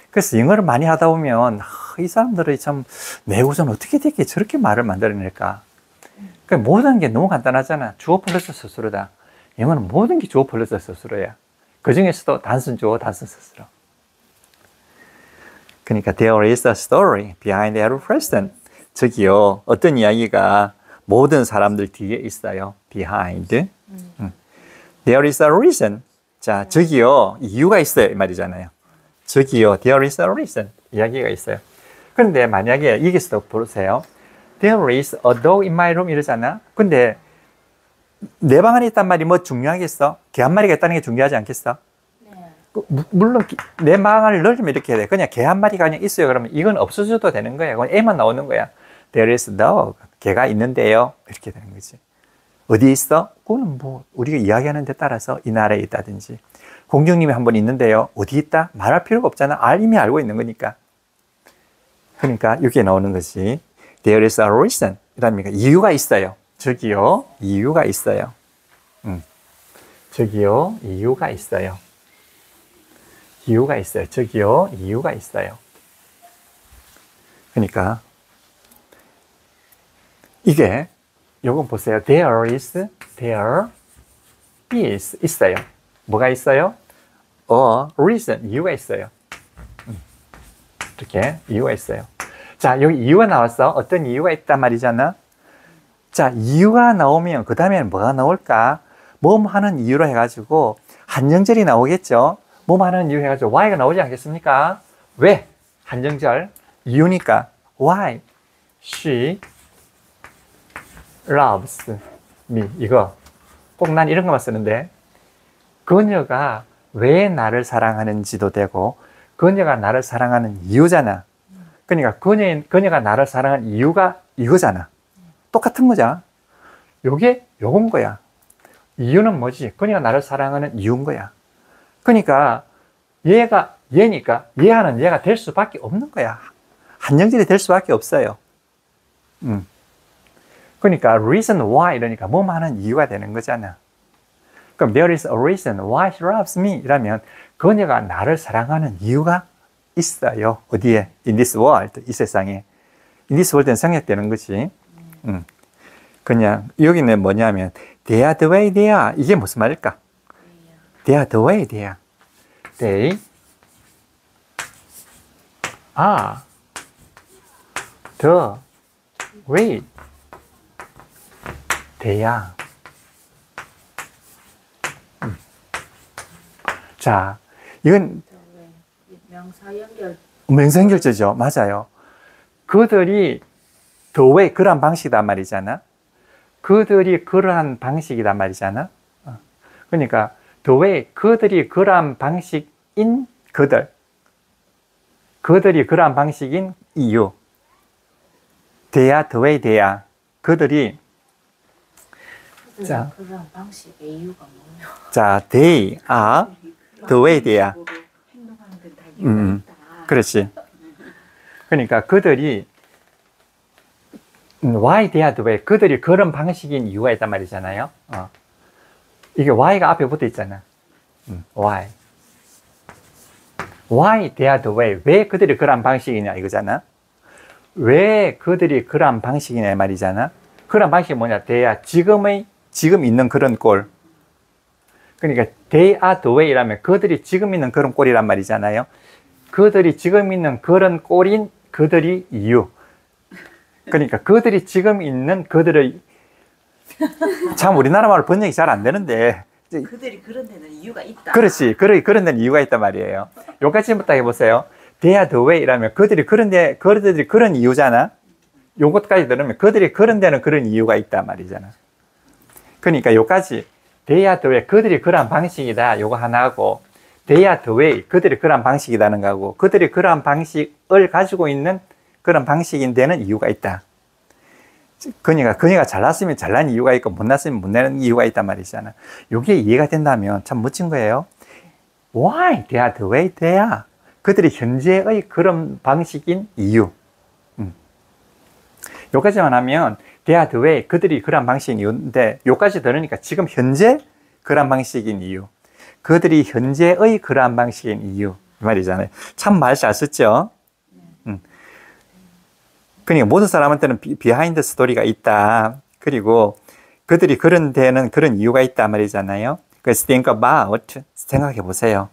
그래서 영어를 많이 하다 보면 이 사람들이 참 내구조는 어떻게 되게 저렇게 말을 만들어낼까. 그러니까 모든 게 너무 간단하잖아. 주어 플러스 서술어다. 영어는 모든 게 주어 플러스 서술어야. 그 중에서도 단순 주어, 단순 서술어. 그러니까 there is a story behind every person. 저기요, 어떤 이야기가 모든 사람들 뒤에 있어요. behind. There is a reason. 자, 저기요, 이유가 있어요. 이 말이잖아요. 저기요, there is a reason. 이야기가 있어요. 그런데 만약에 여기서도 보세요. There is a dog in my room 이러잖아. 근데 내 방 안에 있단 말이 뭐 중요하겠어? 개 한 마리가 있다는 게 중요하지 않겠어? 네. 물론 내 방 안을 넓히면 이렇게 돼. 그냥 개 한 마리가 그냥 있어요. 그러면 이건 없어져도 되는 거야. 그건 애만 나오는 거야. There is a dog. 개가 있는데요. 이렇게 되는 거지. 어디 있어? 그거는 뭐 우리가 이야기하는 데 따라서 이 나라에 있다든지. 공주님이 한 번 있는데요. 어디 있다? 말할 필요가 없잖아. 이미 알고 있는 거니까. 그러니까 여기에 나오는 것이 There is a reason. 이랍니까? 이유가 있어요. 저기요. 이유가 있어요. 저기요. 이유가 있어요. 이유가 있어요. 저기요. 이유가 있어요. 그러니까 이게 요건 보세요. There is 있어요. 뭐가 있어요? reason, 이유가 있어요. 이렇게 이유가 있어요. 자, 여기 이유가 나왔어. 어떤 이유가 있단 말이잖아. 자, 이유가 나오면 그 다음에는 뭐가 나올까? 뭐 하는 이유로 해가지고 한정절이 나오겠죠. 뭐 하는 이유 해가지고 why가 나오지 않겠습니까? 왜? 한정절 이유니까 why she loves me. 이거 꼭 난 이런 거만 쓰는데, 그녀가 왜 나를 사랑하는지도 되고 그녀가 나를 사랑하는 이유잖아. 그러니까 그녀가 나를 사랑하는 이유가 이거잖아. 똑같은 거잖아. 요건 거야. 이유는 뭐지? 그녀가 나를 사랑하는 이유인 거야. 그러니까 얘니까 얘하는 얘가 될 수밖에 없는 거야. 한정질이 될 수밖에 없어요. 그러니까 reason why 이러니까 뭐 하는 이유가 되는 거잖아. 그럼 there is a reason why she loves me 이라면 그녀가 나를 사랑하는 이유가 있어요. 어디에? In this world, 이 세상에. In this world는 생략되는 거지. 그냥 여기는 뭐냐면 they are the way they are. 이게 무슨 말일까? They are the way they are. They are the way they are. 자, 이건 명사 연결. 명사 연결제죠. 맞아요. 그들이 the way, 그러한 방식이란 말이잖아. 그들이 그러한 방식이란 말이잖아. 그러니까 the way, 그들이 그러한 방식인 그들이 그러한 방식인 이유. They are the way they are. 그들이 자, 그런 방식의 이유가 뭐예요? 자, they are the way they are. 행동하는 데다 이유가 있다. 그렇지. 그러니까 그들이 why they are the way, 그들이 그런 방식인 이유가 있단 말이잖아요. 이게 why가 앞에 붙어 있잖아. why they are the way, 왜 그들이 그런 방식이냐 이거잖아. 왜 그들이 그런 방식이냐 말이잖아. 그런 방식이 뭐냐? they are 지금 있는 그런 꼴. 그러니까 they are the way라면 그들이 지금 있는 그런 꼴이란 말이잖아요. 그들이 지금 있는 그런 꼴인 그들이 이유. 그러니까 그들이 지금 있는 그들의, 참 우리나라 말로 번역이 잘 안 되는데, 그들이 그런 데는 이유가 있다. 그렇지. 그런 데는 이유가 있단 말이에요. 여기까지부터 해보세요. They are the way라면 그들이 그런 이유잖아. 요것까지 들으면 그들이 그런 데는 그런 이유가 있단 말이잖아. 그러니까 요까지 They are the way, 그들이 그러한 방식이다. 요거 하나하고, They are the way, 그들이 그러한 방식이라는 거고, 그들이 그러한 방식을 가지고 있는 그런 방식인 데는 이유가 있다. 그러니까 잘났으면 잘난 이유가 있고 못났으면 못나는 이유가 있단 말이잖아. 이게 이해가 된다면 참 멋진 거예요. Why they are the way they are. 그들이 현재의 그런 방식인 이유. 여기까지만 하면 they are the way, 그들이 그런 방식인 이유인데, 여기까지 들으니까 지금 현재 그런 방식인 이유, 그들이 현재의 그러한 방식인 이유 이 말이잖아요. 참 말 잘 썼죠. 그러니까 모든 사람한테는 비하인드 스토리가 있다. 그리고 그들이 그런 데는 그런 이유가 있다 말이잖아요. 그래서 think about, 생각해 보세요.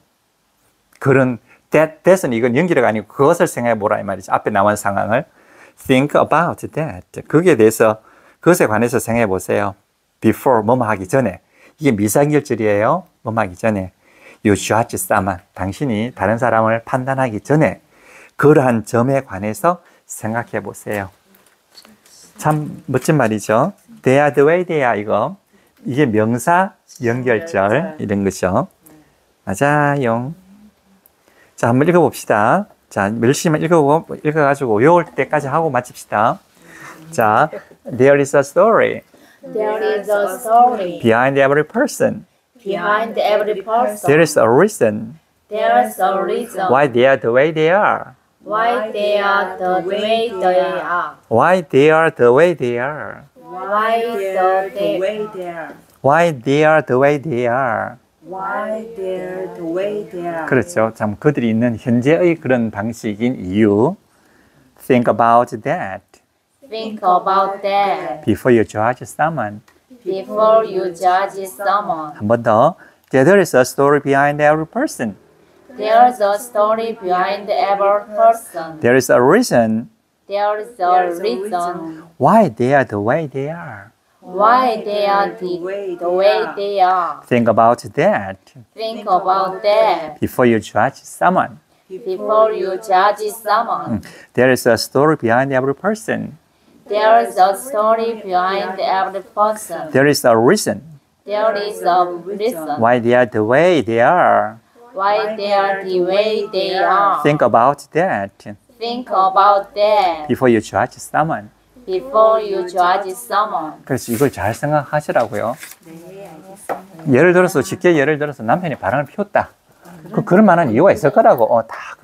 그런 that은 이건 연기가 아니고 그것을 생각해 보라 이 말이죠. 앞에 나온 상황을 think about that. 그것에 대해서, 그것에 관해서 생각해 보세요. before, 뭐뭐 하기 전에. 이게 미사연결절이에요. 뭐뭐 하기 전에. You judge someone. 당신이 다른 사람을 판단하기 전에 그러한 점에 관해서 생각해 보세요. 참 멋진 말이죠. They are the way they are, 이게 명사 연결절 이런 것이죠. 맞아요. 자, 한번 읽어봅시다. 자, 열심히 읽어가지고 외울 때까지 하고 마칩시다. 자, there is a story There is a story behind every person. behind every person. There is a reason There is a reason why they are the way they are. why they are the way they are. Why they are the way they are. Why They're the they way they are. Why they are the way they are. Why they're the way they are. 그렇죠. 참 그들이 있는 현재의 그런 방식인 이유. Think about that think about that before you judge someone. before you judge someone. 한 번 더. There is a story behind every person. There's a story behind every person. There is a reason There is a reason why they are the way they are. why they are the way they are. Think about that Think about that before you judge someone. before you judge someone. There is a story behind every person. There is a story behind every person. There is a reason There is a reason why they are the way they are. why they are the way they are. Think about that Think about that before you judge someone. before you judge someone. 그래서 이걸 잘 생각하시라고요. 네, 알겠습니다. 예를 들어서 쉽게 예를 들어서 남편이 바람을 피웠다. 그럴 만한 이유가 있을 거라고. 다